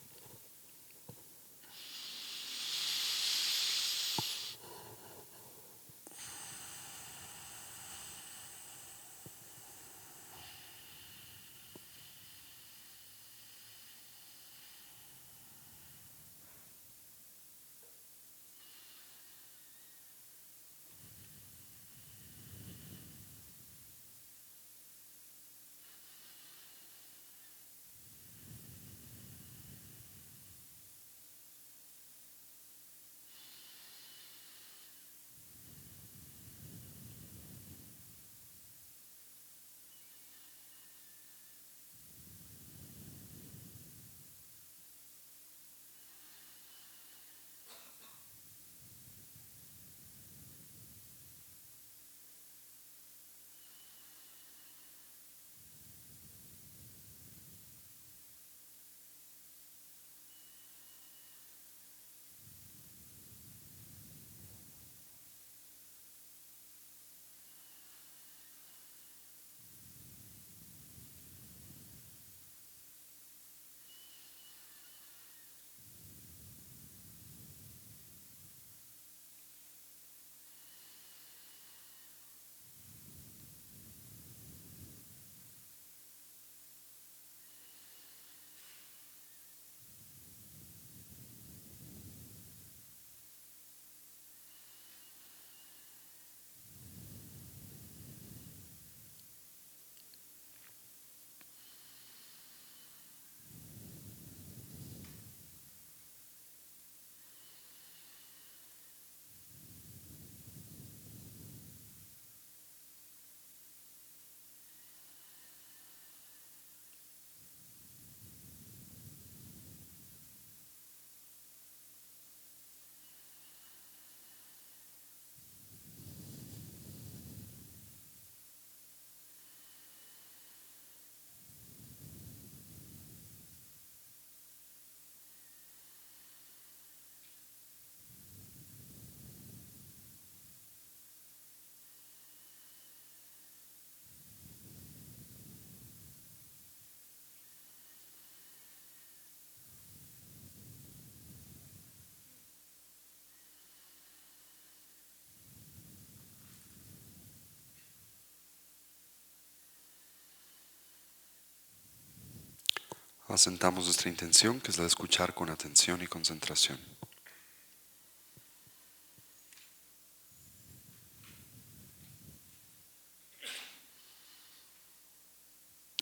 Asentamos nuestra intención, que es la de escuchar con atención y concentración.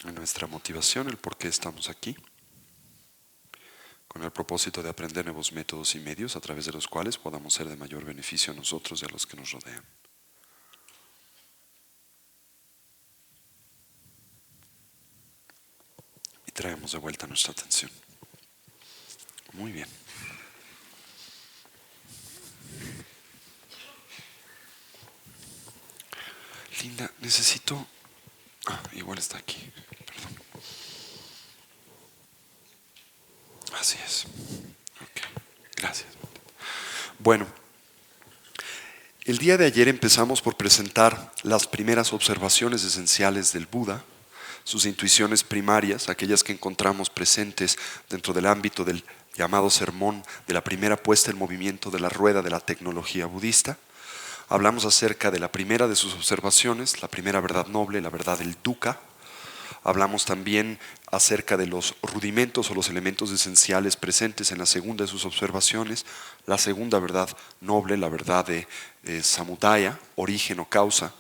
En nuestra motivación, el por qué estamos aquí, con el propósito de aprender nuevos métodos y medios a través de los cuales podamos ser de mayor beneficio a nosotros y a los que nos rodean. Y traemos de vuelta nuestra atención. Muy bien. Linda, necesito... igual está aquí. Perdón. Así es. Ok. Gracias. Bueno, el día de ayer empezamos por presentar las primeras observaciones esenciales del Buda, sus intuiciones primarias, aquellas que encontramos presentes dentro del ámbito del llamado sermón de la primera puesta en movimiento de la rueda de la tecnología budista. Hablamos acerca de la primera de sus observaciones, la primera verdad noble, la verdad del dukkha. Hablamos también acerca de los rudimentos o los elementos esenciales presentes en la segunda de sus observaciones, la segunda verdad noble, la verdad de samudaya, origen o causa.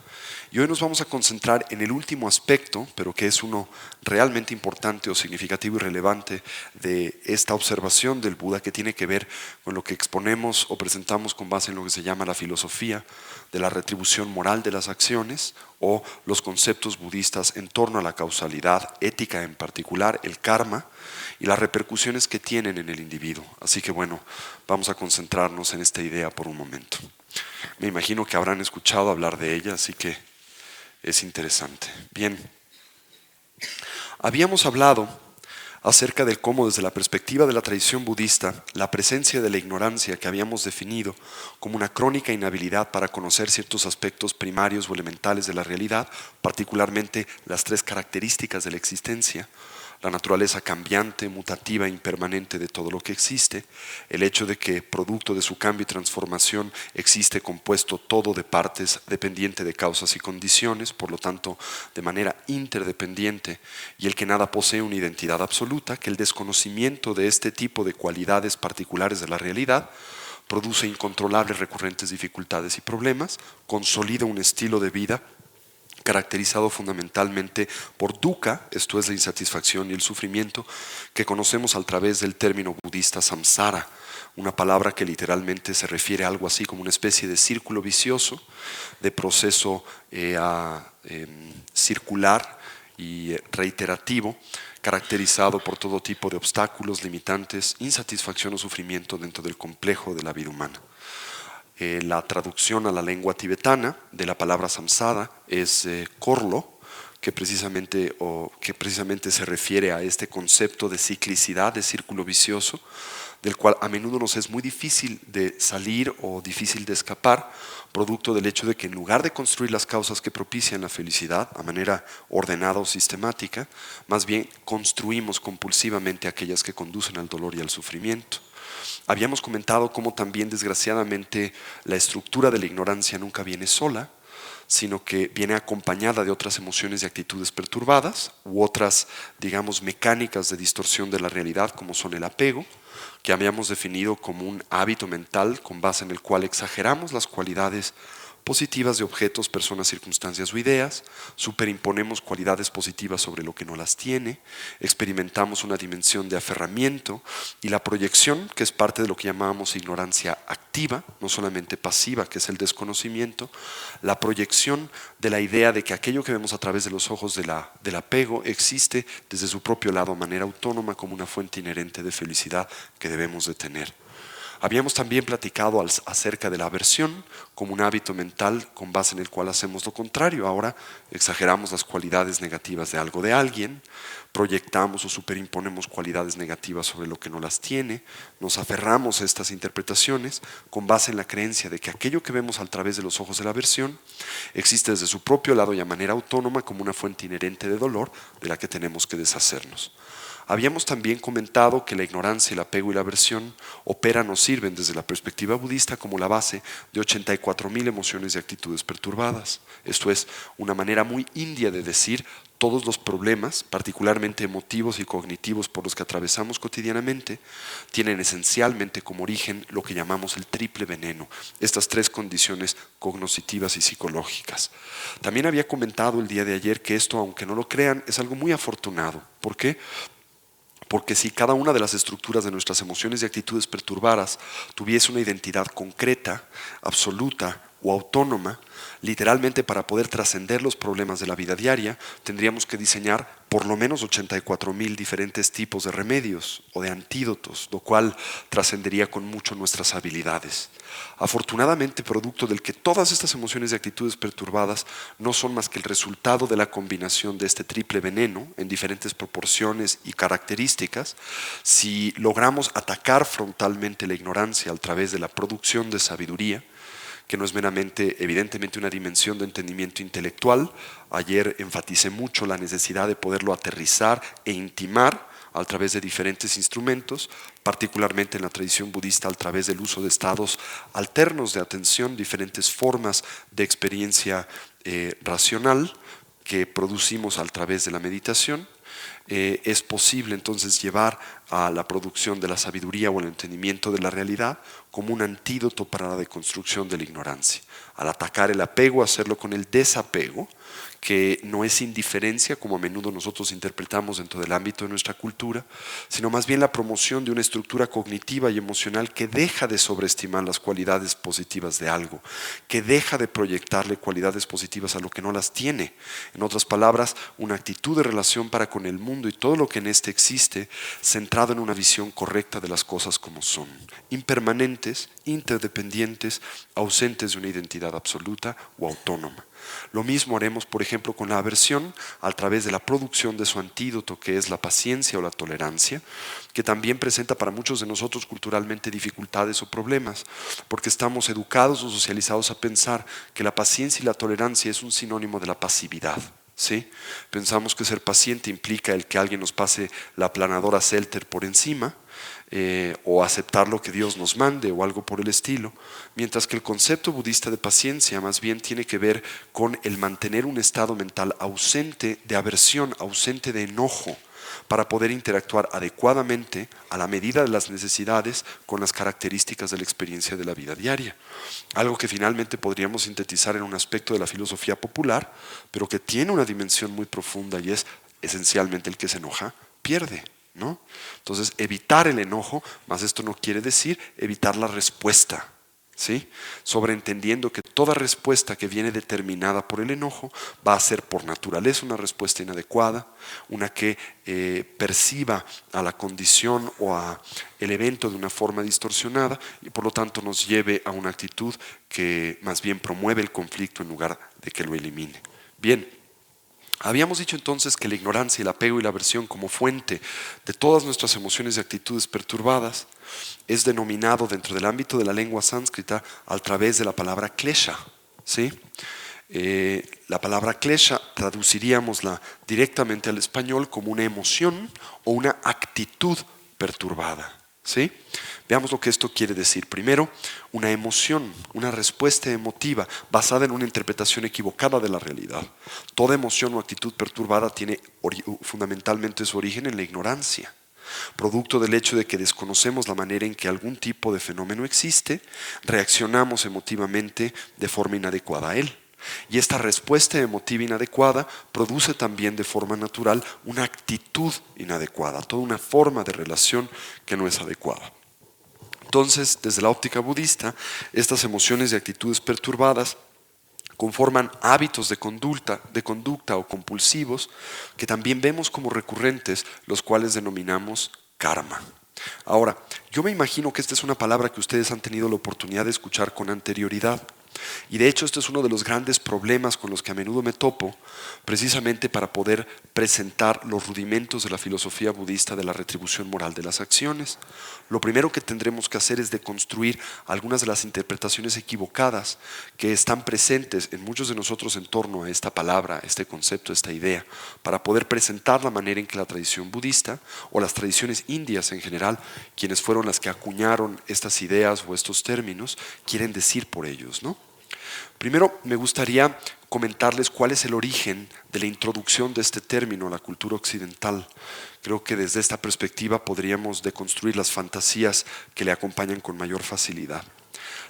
Y hoy nos vamos a concentrar en el último aspecto, pero que es uno realmente importante o significativo y relevante de esta observación del Buda, que tiene que ver con lo que exponemos o presentamos con base en lo que se llama la filosofía de la retribución moral de las acciones o los conceptos budistas en torno a la causalidad ética, en particular el karma y las repercusiones que tienen en el individuo. Así que bueno, vamos a concentrarnos en esta idea por un momento. Me imagino que habrán escuchado hablar de ella, así que es interesante. Bien, habíamos hablado acerca de cómo desde la perspectiva de la tradición budista, la presencia de la ignorancia que habíamos definido como una crónica inhabilidad para conocer ciertos aspectos primarios o elementales de la realidad, particularmente las tres características de la existencia, la naturaleza cambiante, mutativa e impermanente de todo lo que existe, el hecho de que producto de su cambio y transformación existe compuesto todo de partes dependiente de causas y condiciones, por lo tanto de manera interdependiente, y el que nada posee una identidad absoluta, que el desconocimiento de este tipo de cualidades particulares de la realidad produce incontrolables recurrentes dificultades y problemas, consolida un estilo de vida caracterizado fundamentalmente por dukkha, esto es la insatisfacción y el sufrimiento, que conocemos a través del término budista samsara, una palabra que literalmente se refiere a algo así como una especie de círculo vicioso, de proceso circular y reiterativo, caracterizado por todo tipo de obstáculos, limitantes, insatisfacción o sufrimiento dentro del complejo de la vida humana. La traducción a la lengua tibetana de la palabra samsara es korlo, que precisamente se refiere a este concepto de ciclicidad, de círculo vicioso, del cual a menudo nos es muy difícil de salir o difícil de escapar, producto del hecho de que en lugar de construir las causas que propician la felicidad a manera ordenada o sistemática, más bien construimos compulsivamente aquellas que conducen al dolor y al sufrimiento. Habíamos comentado cómo también desgraciadamente la estructura de la ignorancia nunca viene sola, sino que viene acompañada de otras emociones y actitudes perturbadas u otras, digamos, mecánicas de distorsión de la realidad, como son el apego, que habíamos definido como un hábito mental con base en el cual exageramos las cualidades positivas de objetos, personas, circunstancias o ideas, superimponemos cualidades positivas sobre lo que no las tiene, experimentamos una dimensión de aferramiento y la proyección, que es parte de lo que llamábamos ignorancia activa, no solamente pasiva, que es el desconocimiento, la proyección de la idea de que aquello que vemos a través de los ojos del apego existe desde su propio lado, de manera autónoma, como una fuente inherente de felicidad que debemos de tener. Habíamos también platicado acerca de la aversión como un hábito mental con base en el cual hacemos lo contrario. Ahora exageramos las cualidades negativas de algo de alguien, proyectamos o superimponemos cualidades negativas sobre lo que no las tiene, nos aferramos a estas interpretaciones con base en la creencia de que aquello que vemos a través de los ojos de la aversión existe desde su propio lado y a manera autónoma como una fuente inherente de dolor de la que tenemos que deshacernos. Habíamos también comentado que la ignorancia, el apego y la aversión operan o sirven desde la perspectiva budista como la base de 84,000 emociones y actitudes perturbadas. Esto es una manera muy india de decir todos los problemas, particularmente emotivos y cognitivos por los que atravesamos cotidianamente, tienen esencialmente como origen lo que llamamos el triple veneno, estas tres condiciones cognitivas y psicológicas. También había comentado el día de ayer que esto, aunque no lo crean, es algo muy afortunado. ¿Por qué? Porque si cada una de las estructuras de nuestras emociones y actitudes perturbadas tuviese una identidad concreta, absoluta o autónoma, literalmente para poder trascender los problemas de la vida diaria, tendríamos que diseñar por lo menos 84,000 diferentes tipos de remedios o de antídotos, lo cual trascendería con mucho nuestras habilidades. Afortunadamente, producto del que todas estas emociones y actitudes perturbadas no son más que el resultado de la combinación de este triple veneno en diferentes proporciones y características, si logramos atacar frontalmente la ignorancia a través de la producción de sabiduría, que no es meramente, evidentemente, una dimensión de entendimiento intelectual. Ayer enfaticé mucho la necesidad de poderlo aterrizar e intimar a través de diferentes instrumentos, particularmente en la tradición budista a través del uso de estados alternos de atención, diferentes formas de experiencia racional que producimos a través de la meditación. Es posible entonces llevar a la producción de la sabiduría o el entendimiento de la realidad como un antídoto para la deconstrucción de la ignorancia. Al atacar el apego, hacerlo con el desapego, que no es indiferencia como a menudo nosotros interpretamos dentro del ámbito de nuestra cultura, sino más bien la promoción de una estructura cognitiva y emocional que deja de sobreestimar las cualidades positivas de algo, que deja de proyectarle cualidades positivas a lo que no las tiene. En otras palabras, una actitud de relación para con el mundo y todo lo que en éste existe, centrado en una visión correcta de las cosas como son, impermanentes, interdependientes, ausentes de una identidad absoluta o autónoma. Lo mismo haremos, por ejemplo, con la aversión a través de la producción de su antídoto, que es la paciencia o la tolerancia, que también presenta para muchos de nosotros culturalmente dificultades o problemas, porque estamos educados o socializados a pensar que la paciencia y la tolerancia es un sinónimo de la pasividad. ¿Sí? Pensamos que ser paciente implica el que alguien nos pase la aplanadora Celter por encima, o aceptar lo que Dios nos mande o algo por el estilo, mientras que el concepto budista de paciencia más bien tiene que ver con el mantener un estado mental ausente de aversión, ausente de enojo, para poder interactuar adecuadamente a la medida de las necesidades con las características de la experiencia de la vida diaria. Algo que finalmente podríamos sintetizar en un aspecto de la filosofía popular, pero que tiene una dimensión muy profunda y es esencialmente el que se enoja, pierde. ¿No? Entonces, evitar el enojo, más esto no quiere decir evitar la respuesta, ¿sí? Sobreentendiendo que toda respuesta que viene determinada por el enojo va a ser por naturaleza una respuesta inadecuada, una que perciba a la condición o a el evento de una forma distorsionada y por lo tanto nos lleve a una actitud que más bien promueve el conflicto en lugar de que lo elimine. Bien. Habíamos dicho entonces que la ignorancia, el apego y la aversión como fuente de todas nuestras emociones y actitudes perturbadas es denominado dentro del ámbito de la lengua sánscrita a través de la palabra klesha, ¿sí? La palabra klesha traduciríamosla directamente al español como una emoción o una actitud perturbada, ¿sí? Veamos lo que esto quiere decir. Primero, una emoción, una respuesta emotiva basada en una interpretación equivocada de la realidad. Toda emoción o actitud perturbada tiene fundamentalmente su origen en la ignorancia, producto del hecho de que desconocemos la manera en que algún tipo de fenómeno existe, reaccionamos emotivamente de forma inadecuada a él. Y esta respuesta emotiva inadecuada produce también de forma natural una actitud inadecuada, toda una forma de relación que no es adecuada. Entonces, desde la óptica budista, estas emociones y actitudes perturbadas conforman hábitos de conducta o compulsivos que también vemos como recurrentes, los cuales denominamos karma. Ahora, yo me imagino que esta es una palabra que ustedes han tenido la oportunidad de escuchar con anterioridad. Y de hecho este es uno de los grandes problemas con los que a menudo me topo, precisamente para poder presentar los rudimentos de la filosofía budista de la retribución moral de las acciones. Lo primero que tendremos que hacer es deconstruir algunas de las interpretaciones equivocadas que están presentes en muchos de nosotros en torno a esta palabra, este concepto, esta idea, para poder presentar la manera en que la tradición budista o las tradiciones indias en general, quienes fueron las que acuñaron estas ideas o estos términos, quieren decir por ellos, ¿no? Primero, me gustaría comentarles cuál es el origen de la introducción de este término a la cultura occidental. Creo que desde esta perspectiva podríamos deconstruir las fantasías que le acompañan con mayor facilidad.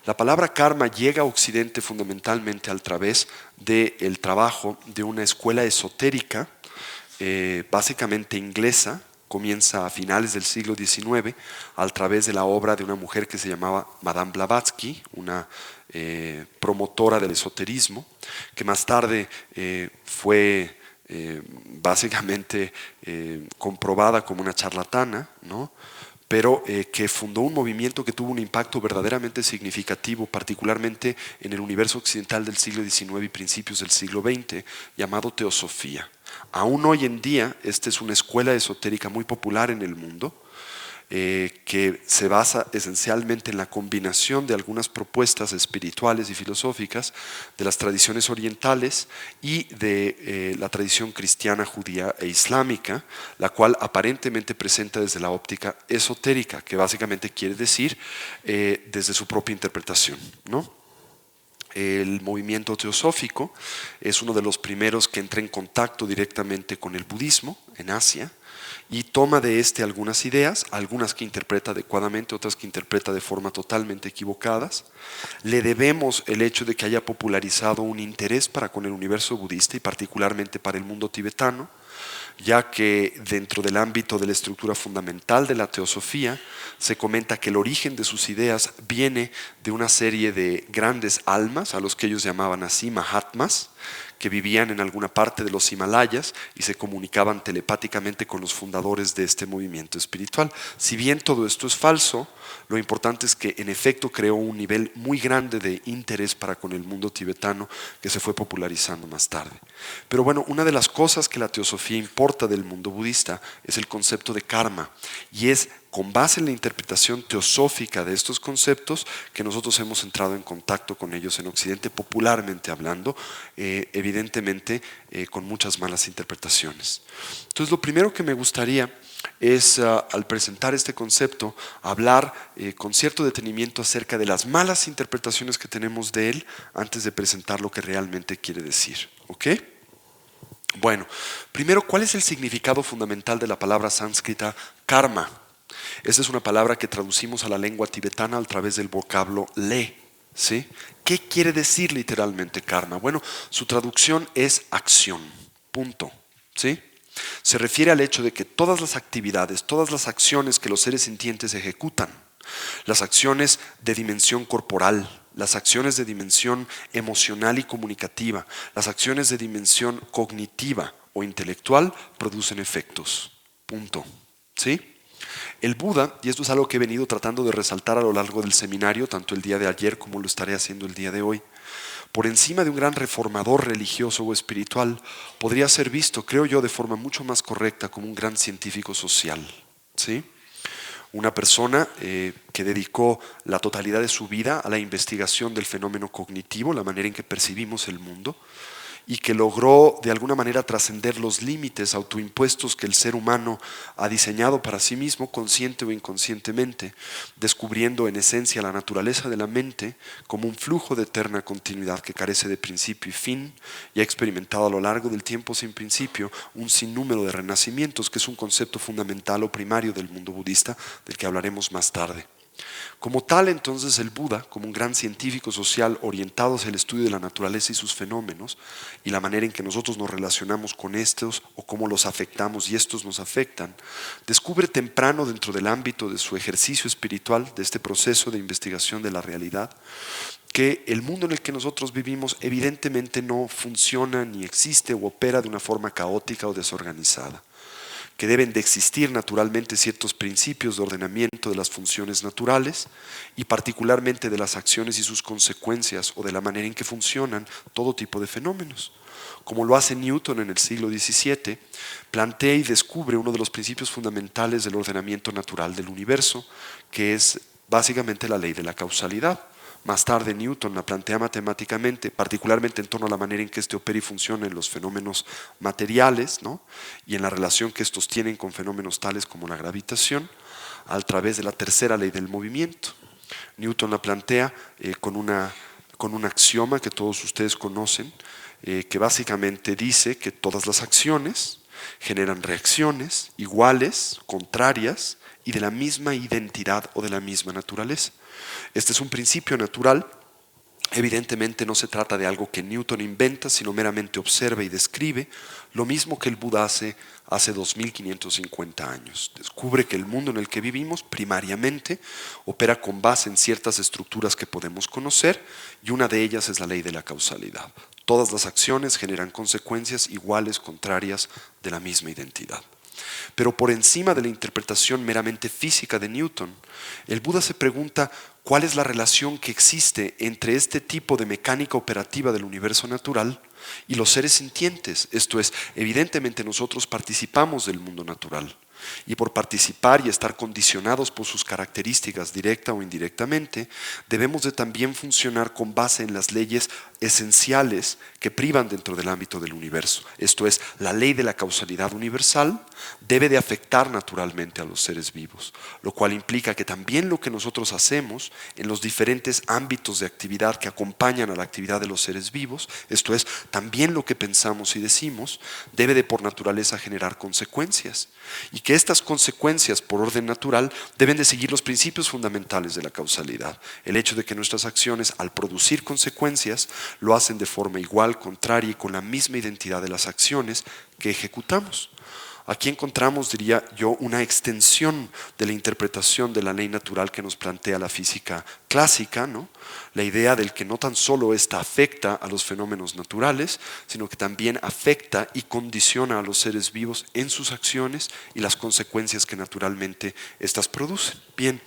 La palabra karma llega a Occidente fundamentalmente a través del trabajo de una escuela esotérica, básicamente inglesa. Comienza a finales del siglo XIX a través de la obra de una mujer que se llamaba Madame Blavatsky, una promotora del esoterismo, que más tarde fue básicamente comprobada como una charlatana, ¿no? Pero que fundó un movimiento que tuvo un impacto verdaderamente significativo, particularmente en el universo occidental del siglo XIX y principios del siglo XX, llamado Teosofía. Aún hoy en día, esta es una escuela esotérica muy popular en el mundo, que se basa esencialmente en la combinación de algunas propuestas espirituales y filosóficas de las tradiciones orientales y de la tradición cristiana, judía e islámica, la cual aparentemente presenta desde la óptica esotérica, que básicamente quiere decir desde su propia interpretación, ¿no? El movimiento teosófico es uno de los primeros que entra en contacto directamente con el budismo en Asia y toma de algunas ideas, algunas que interpreta adecuadamente, otras que interpreta de forma totalmente equivocadas. Le debemos el hecho de que haya popularizado un interés para con el universo budista y particularmente para el mundo tibetano, ya que dentro del ámbito de la estructura fundamental de la teosofía se comenta que el origen de sus ideas viene de una serie de grandes almas, a los que ellos llamaban así Mahatmas, que vivían en alguna parte de los Himalayas y se comunicaban telepáticamente con los fundadores de este movimiento espiritual. Si bien todo esto es falso, lo importante es que en efecto creó un nivel muy grande de interés para con el mundo tibetano que se fue popularizando más tarde. Pero bueno, una de las cosas que la teosofía importa del mundo budista es el concepto de karma, y es con base en la interpretación teosófica de estos conceptos que nosotros hemos entrado en contacto con ellos en Occidente, popularmente hablando, evidentemente con muchas malas interpretaciones. Entonces lo primero que me gustaría es, al presentar este concepto, hablar con cierto detenimiento acerca de las malas interpretaciones que tenemos de él antes de presentar lo que realmente quiere decir. ¿Ok? Bueno, primero, ¿cuál es el significado fundamental de la palabra sánscrita karma? Esta es una palabra que traducimos a la lengua tibetana a través del vocablo le, ¿sí? ¿Qué quiere decir literalmente karma? Bueno, su traducción es acción, punto, ¿sí? Se refiere al hecho de que todas las actividades, todas las acciones que los seres sintientes ejecutan, las acciones de dimensión corporal, las acciones de dimensión emocional y comunicativa, las acciones de dimensión cognitiva o intelectual producen efectos, punto, ¿sí? El Buda, y esto es algo que he venido tratando de resaltar a lo largo del seminario, tanto el día de ayer como lo estaré haciendo el día de hoy, por encima de un gran reformador religioso o espiritual, podría ser visto, creo yo, de forma mucho más correcta como un gran científico social, ¿sí? Una persona que dedicó la totalidad de su vida a la investigación del fenómeno cognitivo, la manera en que percibimos el mundo, y que logró de alguna manera trascender los límites autoimpuestos que el ser humano ha diseñado para sí mismo, consciente o inconscientemente, descubriendo en esencia la naturaleza de la mente como un flujo de eterna continuidad que carece de principio y fin, y ha experimentado a lo largo del tiempo sin principio un sinnúmero de renacimientos, que es un concepto fundamental o primario del mundo budista, del que hablaremos más tarde. Como tal, entonces, el Buda, como un gran científico social orientado hacia el estudio de la naturaleza y sus fenómenos y la manera en que nosotros nos relacionamos con estos o cómo los afectamos y estos nos afectan, descubre temprano dentro del ámbito de su ejercicio espiritual, de este proceso de investigación de la realidad, que el mundo en el que nosotros vivimos evidentemente no funciona ni existe o opera de una forma caótica o desorganizada, que deben de existir naturalmente ciertos principios de ordenamiento de las funciones naturales y particularmente de las acciones y sus consecuencias o de la manera en que funcionan todo tipo de fenómenos. Como lo hace Newton en el siglo XVII, plantea y descubre uno de los principios fundamentales del ordenamiento natural del universo, que es básicamente la ley de la causalidad. Más tarde Newton la plantea matemáticamente, particularmente en torno a la manera en que este opera y funciona en los fenómenos materiales, ¿no? Y en la relación que estos tienen con fenómenos tales como la gravitación, a través de la tercera ley del movimiento. Newton la plantea con un axioma que todos ustedes conocen, que básicamente dice que todas las acciones generan reacciones iguales, contrarias y de la misma identidad o de la misma naturaleza. Este es un principio natural. Evidentemente no se trata de algo que Newton inventa, sino meramente observa y describe, lo mismo que el Buda hace 2550 años. Descubre que el mundo en el que vivimos primariamente opera con base en ciertas estructuras que podemos conocer y una de ellas es la ley de la causalidad. Todas las acciones generan consecuencias iguales, contrarias, de la misma identidad. Pero por encima de la interpretación meramente física de Newton, el Buda se pregunta cuál es la relación que existe entre este tipo de mecánica operativa del universo natural y los seres sintientes. Esto es, evidentemente nosotros participamos del mundo natural. Y por participar y estar condicionados por sus características directa o indirectamente, debemos de también funcionar con base en las leyes esenciales que privan dentro del ámbito del universo. Esto es, la ley de la causalidad universal debe de afectar naturalmente a los seres vivos, lo cual implica que también lo que nosotros hacemos en los diferentes ámbitos de actividad que acompañan a la actividad de los seres vivos, esto es, también lo que pensamos y decimos, debe de por naturaleza generar consecuencias. Y que estas consecuencias por orden natural deben de seguir los principios fundamentales de la causalidad. El hecho de que nuestras acciones al producir consecuencias lo hacen de forma igual, contraria y con la misma identidad de las acciones que ejecutamos. Aquí encontramos, diría yo, una extensión de la interpretación de la ley natural que nos plantea la física clásica, ¿no? La idea del que no tan solo esta afecta a los fenómenos naturales, sino que también afecta y condiciona a los seres vivos en sus acciones y las consecuencias que naturalmente éstas producen. Bien,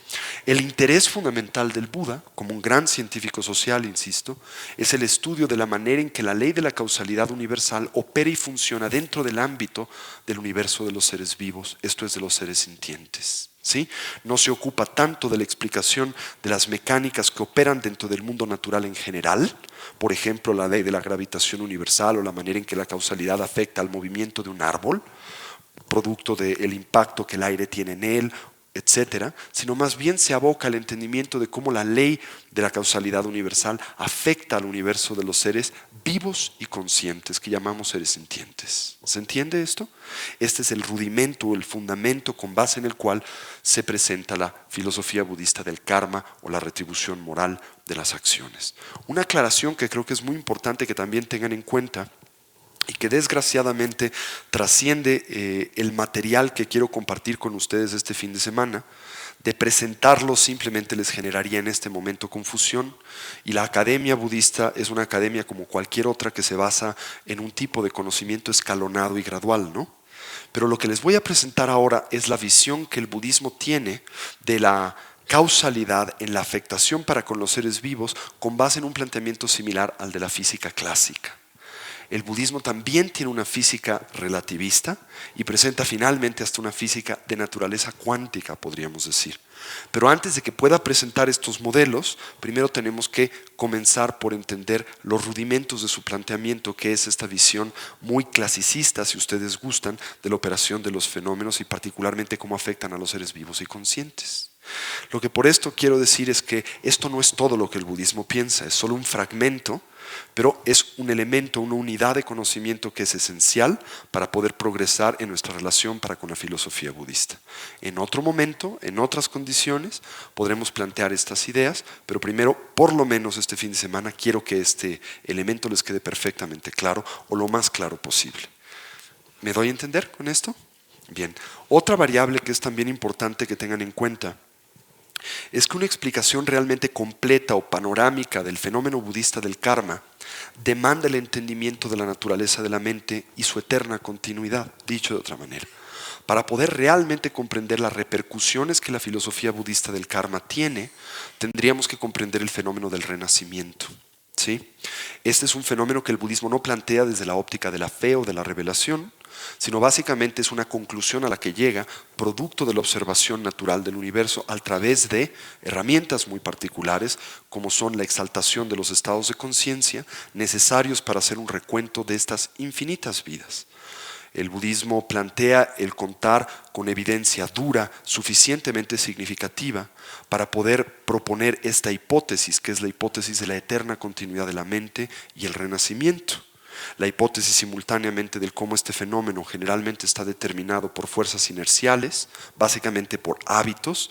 el interés fundamental del Buda, como un gran científico social, insisto, es el estudio de la manera en que la ley de la causalidad universal opera y funciona dentro del ámbito del universo de los seres vivos, esto es, de los seres sintientes. ¿Sí? No se ocupa tanto de la explicación de las mecánicas que operan dentro del mundo natural en general, por ejemplo, la ley de la gravitación universal o la manera en que la causalidad afecta al movimiento de un árbol, producto del impacto que el aire tiene en él, etcétera, sino más bien se aboca al entendimiento de cómo la ley de la causalidad universal afecta al universo de los seres vivos y conscientes, que llamamos seres sintientes. ¿Se entiende esto? Este es el rudimento o el fundamento con base en el cual se presenta la filosofía budista del karma o la retribución moral de las acciones. Una aclaración que creo que es muy importante que también tengan en cuenta y que desgraciadamente trasciende el material que quiero compartir con ustedes este fin de semana. De presentarlo simplemente les generaría en este momento confusión, y la academia budista es una academia como cualquier otra que se basa en un tipo de conocimiento escalonado y gradual, ¿no? Pero lo que les voy a presentar ahora es la visión que el budismo tiene de la causalidad en la afectación para con los seres vivos con base en un planteamiento similar al de la física clásica. El budismo también tiene una física relativista y presenta finalmente hasta una física de naturaleza cuántica, podríamos decir. Pero antes de que pueda presentar estos modelos, primero tenemos que comenzar por entender los rudimentos de su planteamiento, que es esta visión muy clasicista, si ustedes gustan, de la operación de los fenómenos y particularmente cómo afectan a los seres vivos y conscientes. Lo que por esto quiero decir es que esto no es todo lo que el budismo piensa, es solo un fragmento, pero es un elemento, una unidad de conocimiento que es esencial para poder progresar en nuestra relación para con la filosofía budista. En otro momento, en otras condiciones, podremos plantear estas ideas, pero primero, por lo menos este fin de semana, quiero que este elemento les quede perfectamente claro o lo más claro posible. ¿Me doy a entender con esto? Bien. Otra variable que es también importante que tengan en cuenta es que una explicación realmente completa o panorámica del fenómeno budista del karma demanda el entendimiento de la naturaleza de la mente y su eterna continuidad, dicho de otra manera. Para poder realmente comprender las repercusiones que la filosofía budista del karma tiene, tendríamos que comprender el fenómeno del renacimiento. ¿Sí? Este es un fenómeno que el budismo no plantea desde la óptica de la fe o de la revelación, sino básicamente es una conclusión a la que llega producto de la observación natural del universo a través de herramientas muy particulares como son la exaltación de los estados de conciencia necesarios para hacer un recuento de estas infinitas vidas. El budismo plantea el contar con evidencia dura, suficientemente significativa, para poder proponer esta hipótesis, que es la hipótesis de la eterna continuidad de la mente y el renacimiento. La hipótesis simultáneamente del cómo este fenómeno generalmente está determinado por fuerzas inerciales, básicamente por hábitos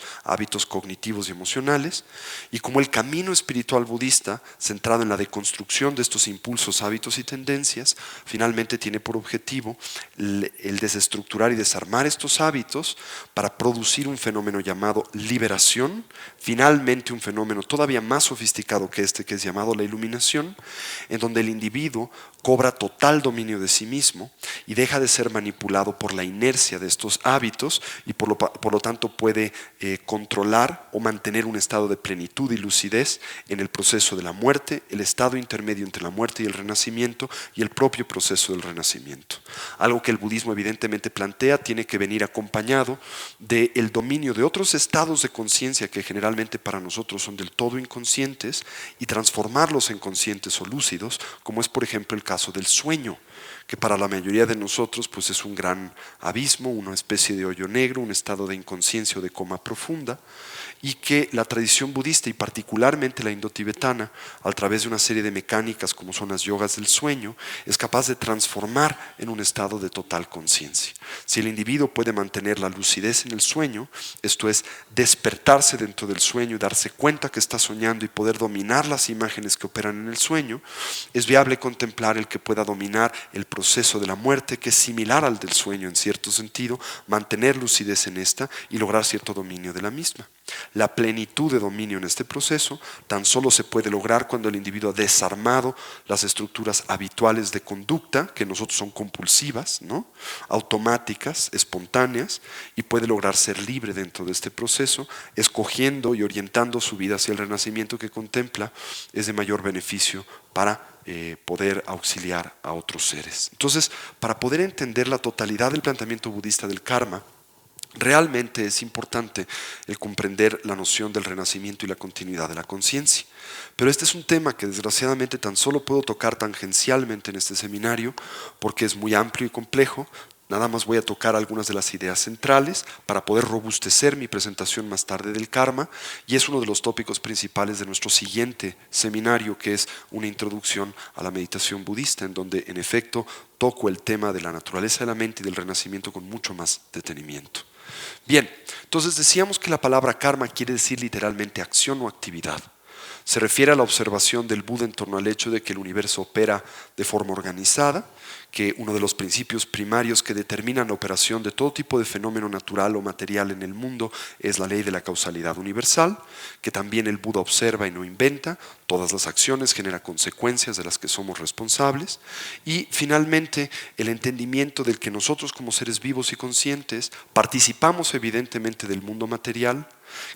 cognitivos y emocionales, y cómo el camino espiritual budista, centrado en la deconstrucción de estos impulsos, hábitos y tendencias, finalmente tiene por objetivo el desestructurar y desarmar estos hábitos para producir un fenómeno llamado liberación, finalmente un fenómeno todavía más sofisticado que este, que es llamado la iluminación, en donde el individuo cobra total dominio de sí mismo y deja de ser manipulado por la inercia de estos hábitos y por lo tanto puede controlar o mantener un estado de plenitud y lucidez en el proceso de la muerte, el estado intermedio entre la muerte y el renacimiento y el propio proceso del renacimiento. Algo que el budismo evidentemente plantea tiene que venir acompañado del dominio de otros estados de conciencia que generalmente para nosotros son del todo inconscientes y transformarlos en conscientes o lúcidos, como es por ejemplo el caso del sueño, que para la mayoría de nosotros pues es un gran abismo, una especie de hoyo negro, un estado de inconsciencia o de coma profunda, y que la tradición budista y particularmente la indotibetana, a través de una serie de mecánicas como son las yogas del sueño, es capaz de transformar en un estado de total conciencia. Si el individuo puede mantener la lucidez en el sueño, esto es despertarse dentro del sueño y darse cuenta que está soñando y poder dominar las imágenes que operan en el sueño, es viable contemplar el que pueda dominar el proceso de la muerte, que es similar al del sueño en cierto sentido, mantener lucidez en esta y lograr cierto dominio de la misma. La plenitud de dominio en este proceso tan solo se puede lograr cuando el individuo ha desarmado las estructuras habituales de conducta, que nosotros son compulsivas, ¿no? Automáticas, espontáneas, y puede lograr ser libre dentro de este proceso, escogiendo y orientando su vida hacia el renacimiento que contempla es de mayor beneficio para poder auxiliar a otros seres. Entonces, para poder entender la totalidad del planteamiento budista del karma, realmente es importante el comprender la noción del renacimiento y la continuidad de la conciencia. Pero este es un tema que desgraciadamente tan solo puedo tocar tangencialmente en este seminario porque es muy amplio y complejo. Nada más voy a tocar algunas de las ideas centrales para poder robustecer mi presentación más tarde del karma, y es uno de los tópicos principales de nuestro siguiente seminario, que es una introducción a la meditación budista, en donde en efecto toco el tema de la naturaleza de la mente y del renacimiento con mucho más detenimiento. Bien, entonces decíamos que la palabra karma quiere decir literalmente acción o actividad. Se refiere a la observación del Buda en torno al hecho de que el universo opera de forma organizada, que uno de los principios primarios que determinan la operación de todo tipo de fenómeno natural o material en el mundo es la ley de la causalidad universal, que también el Buda observa y no inventa, todas las acciones generan consecuencias de las que somos responsables, y finalmente el entendimiento del que nosotros como seres vivos y conscientes participamos evidentemente del mundo material,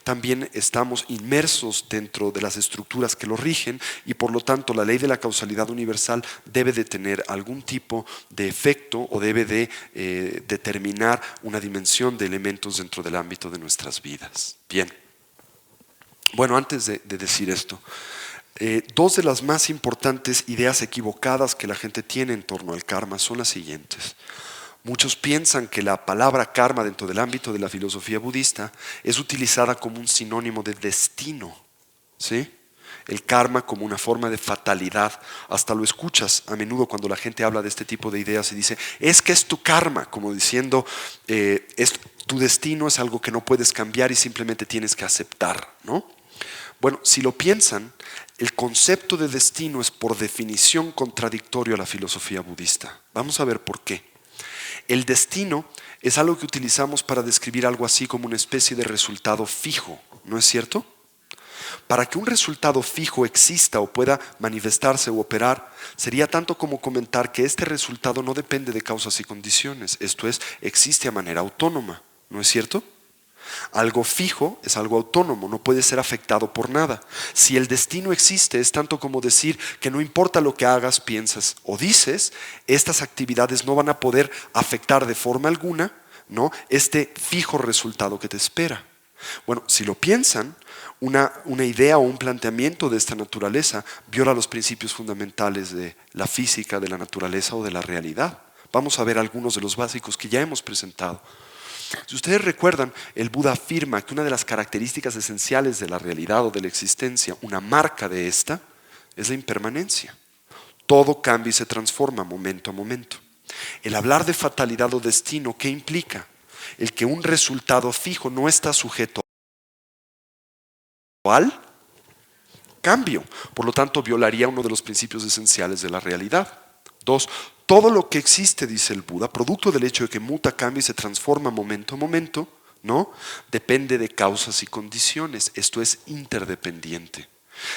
también estamos inmersos dentro de las estructuras que lo rigen y por lo tanto la ley de la causalidad universal debe de tener algún tipo de efecto o debe de determinar una dimensión de elementos dentro del ámbito de nuestras vidas. Bien, bueno, antes de decir esto, dos de las más importantes ideas equivocadas que la gente tiene en torno al karma son las siguientes. Muchos piensan que la palabra karma dentro del ámbito de la filosofía budista es utilizada como un sinónimo de destino, ¿sí? El karma como una forma de fatalidad. Hasta lo escuchas a menudo cuando la gente habla de este tipo de ideas y dice, es que es tu karma, como diciendo, tu destino es algo que no puedes cambiar y simplemente tienes que aceptar, ¿no? Bueno, si lo piensan, el concepto de destino es por definición contradictorio a la filosofía budista. Vamos a ver por qué. El destino es algo que utilizamos para describir algo así como una especie de resultado fijo, ¿no es cierto? Para que un resultado fijo exista o pueda manifestarse u operar, sería tanto como comentar que este resultado no depende de causas y condiciones, esto es, existe a manera autónoma, ¿no es cierto? Algo fijo es algo autónomo, no puede ser afectado por nada. Si el destino existe, es tanto como decir que no importa lo que hagas, piensas o dices, estas actividades no van a poder afectar de forma alguna, ¿no?, este fijo resultado que te espera. Bueno, si lo piensan, una idea o un planteamiento de esta naturaleza viola los principios fundamentales de la física, de la naturaleza o de la realidad. Vamos a ver algunos de los básicos que ya hemos presentado. Si ustedes recuerdan, el Buda afirma que una de las características esenciales de la realidad o de la existencia, una marca de esta, es la impermanencia. Todo cambia y se transforma momento a momento. El hablar de fatalidad o destino, ¿qué implica? El que un resultado fijo no está sujeto al cambio. Por lo tanto, violaría uno de los principios esenciales de la realidad. 2. Todo lo que existe, dice el Buda, producto del hecho de que muta, cambia y se transforma momento a momento, ¿no?, depende de causas y condiciones. Esto es interdependiente.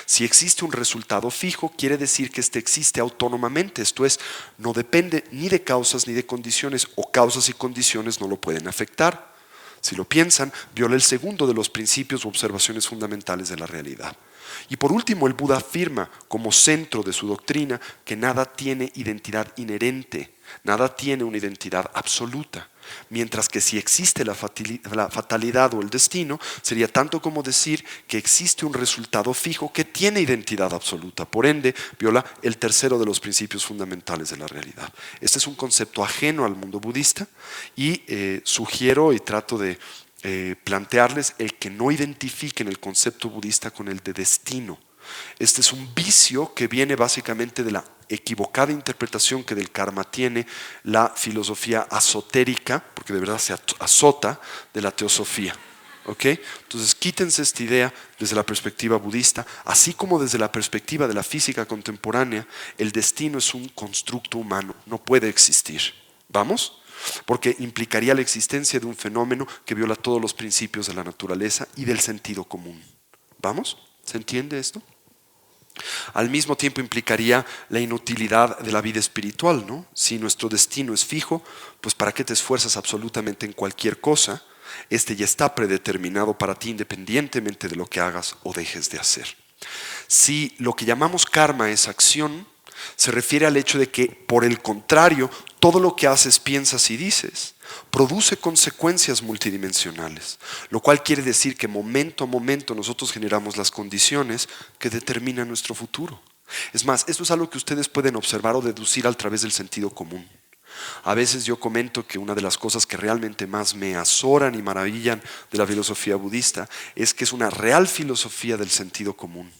Si existe un resultado fijo, quiere decir que éste existe autónomamente. Esto es, no depende ni de causas ni de condiciones, o causas y condiciones no lo pueden afectar. Si lo piensan, viola el segundo de los principios o observaciones fundamentales de la realidad. Y por último, el Buda afirma como centro de su doctrina que nada tiene identidad inherente, nada tiene una identidad absoluta. Mientras que si existe la fatalidad o el destino, sería tanto como decir que existe un resultado fijo que tiene identidad absoluta. Por ende, viola el tercero de los principios fundamentales de la realidad. Este es un concepto ajeno al mundo budista y sugiero y trato de plantearles el que no identifiquen el concepto budista con el de destino. Este es un vicio que viene básicamente de la equivocada interpretación que del karma tiene la filosofía azotérica, porque de verdad se azota, de la teosofía. ¿Okay? Entonces quítense esta idea desde la perspectiva budista, así como desde la perspectiva de la física contemporánea. El destino es un constructo humano, no puede existir. ¿Vamos? Porque implicaría la existencia de un fenómeno que viola todos los principios de la naturaleza y del sentido común. ¿Vamos? ¿Se entiende esto? Al mismo tiempo implicaría la inutilidad de la vida espiritual, ¿no? Si nuestro destino es fijo, pues ¿para qué te esfuerzas absolutamente en cualquier cosa? Este ya está predeterminado para ti independientemente de lo que hagas o dejes de hacer. Si lo que llamamos karma es acción, se refiere al hecho de que, por el contrario, todo lo que haces, piensas y dices produce consecuencias multidimensionales, lo cual quiere decir que momento a momento nosotros generamos las condiciones que determinan nuestro futuro. Es más, esto es algo que ustedes pueden observar o deducir a través del sentido común. A veces yo comento que una de las cosas que realmente más me azoran y maravillan de la filosofía budista es que es una real filosofía del sentido común.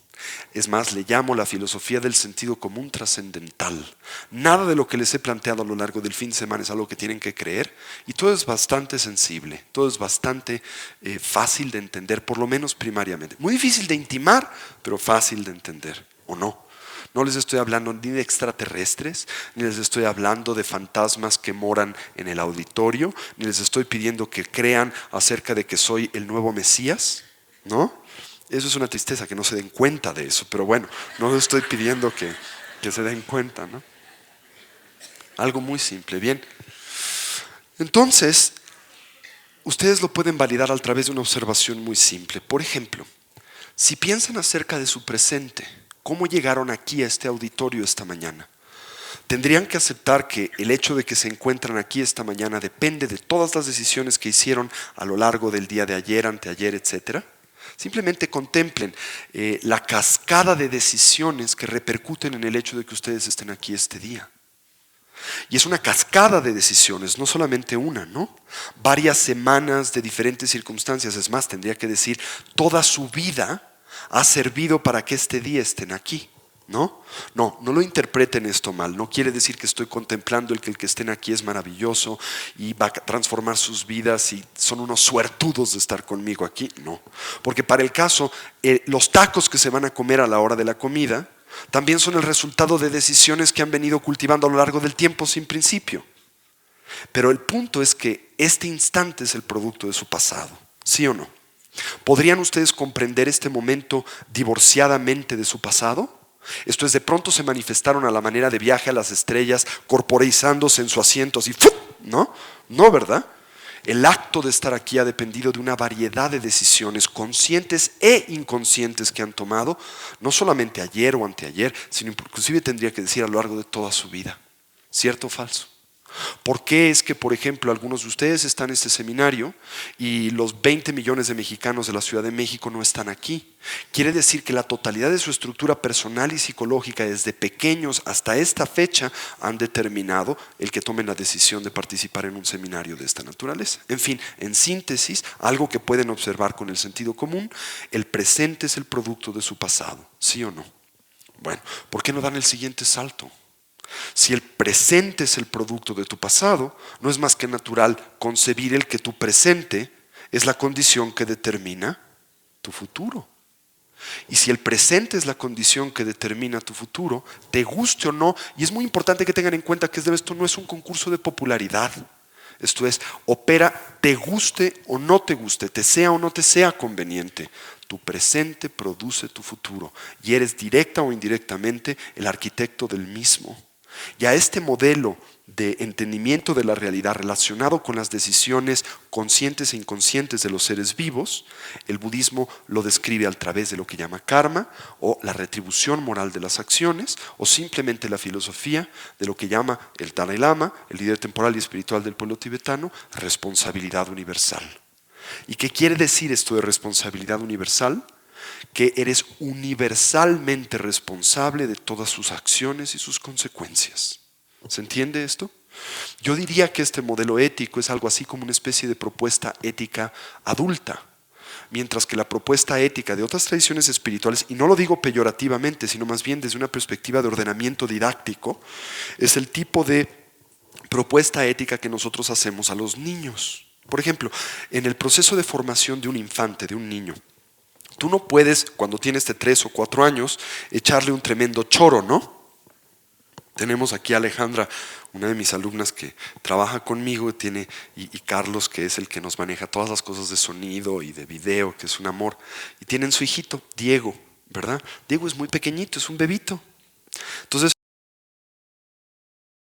Es más, le llamo la filosofía del sentido común trascendental. Nada de lo que les he planteado a lo largo del fin de semana es algo que tienen que creer, y todo es bastante sensible, todo es bastante fácil de entender, por lo menos primariamente. Muy difícil de intimar, pero fácil de entender, ¿o no? No les estoy hablando ni de extraterrestres, ni les estoy hablando de fantasmas que moran en el auditorio, ni les estoy pidiendo que crean acerca de que soy el nuevo Mesías, ¿no? Eso es una tristeza, que no se den cuenta de eso, pero bueno, no les estoy pidiendo que se den cuenta, ¿no? Algo muy simple, bien. Entonces, ustedes lo pueden validar a través de una observación muy simple. Por ejemplo, si piensan acerca de su presente, ¿cómo llegaron aquí a este auditorio esta mañana? Tendrían que aceptar que el hecho de que se encuentran aquí esta mañana depende de todas las decisiones que hicieron a lo largo del día de ayer, anteayer, etcétera. Simplemente contemplen la cascada de decisiones que repercuten en el hecho de que ustedes estén aquí este día. Y es una cascada de decisiones, no solamente una, ¿no? Varias semanas de diferentes circunstancias. Es más, tendría que decir, toda su vida ha servido para que este día estén aquí, ¿no? No lo interpreten esto mal. No quiere decir que estoy contemplando el que estén aquí es maravilloso y va a transformar sus vidas y son unos suertudos de estar conmigo aquí. No, porque para el caso, los tacos que se van a comer a la hora de la comida también son el resultado de decisiones que han venido cultivando a lo largo del tiempo sin principio. Pero el punto es que este instante es el producto de su pasado, ¿sí o no? ¿Podrían ustedes comprender este momento divorciadamente de su pasado? Esto es, de pronto se manifestaron a la manera de Viaje a las Estrellas, corporeizándose en su asiento así, ¡fum! ¿No? No, ¿verdad? El acto de estar aquí ha dependido de una variedad de decisiones conscientes e inconscientes que han tomado, no solamente ayer o anteayer, sino inclusive tendría que decir a lo largo de toda su vida. ¿Cierto o falso? ¿Por qué es que, por ejemplo, algunos de ustedes están en este seminario y los 20 millones de mexicanos de la Ciudad de México no están aquí? Quiere decir que la totalidad de su estructura personal y psicológica desde pequeños hasta esta fecha han determinado el que tomen la decisión de participar en un seminario de esta naturaleza. En fin, en síntesis, algo que pueden observar con el sentido común, el presente es el producto de su pasado, ¿sí o no? Bueno, ¿por qué no dan el siguiente salto? Si el presente es el producto de tu pasado, no es más que natural concebir el que tu presente es la condición que determina tu futuro. Y si el presente es la condición que determina tu futuro, te guste o no, y es muy importante que tengan en cuenta que esto no es un concurso de popularidad. Esto es, opera te guste o no te guste, te sea o no te sea conveniente. Tu presente produce tu futuro y eres directa o indirectamente el arquitecto del mismo. Y a este modelo de entendimiento de la realidad relacionado con las decisiones conscientes e inconscientes de los seres vivos, el budismo lo describe a través de lo que llama karma o la retribución moral de las acciones, o simplemente la filosofía de lo que llama el Dalai Lama, el líder temporal y espiritual del pueblo tibetano, responsabilidad universal. ¿Y qué quiere decir esto de responsabilidad universal? Que eres universalmente responsable de todas sus acciones y sus consecuencias. ¿Se entiende esto? Yo diría que este modelo ético es algo así como una especie de propuesta ética adulta, mientras que la propuesta ética de otras tradiciones espirituales, y no lo digo peyorativamente, sino más bien desde una perspectiva de ordenamiento didáctico, es el tipo de propuesta ética que nosotros hacemos a los niños. Por ejemplo, en el proceso de formación de un infante, de un niño, tú no puedes, cuando tienes 3 o 4 años, echarle un tremendo choro, ¿no? Tenemos aquí a Alejandra, una de mis alumnas que trabaja conmigo, y Carlos, que es el que nos maneja todas las cosas de sonido y de video, que es un amor. Y tienen su hijito, Diego, ¿verdad? Diego es muy pequeñito, es un bebito. Entonces,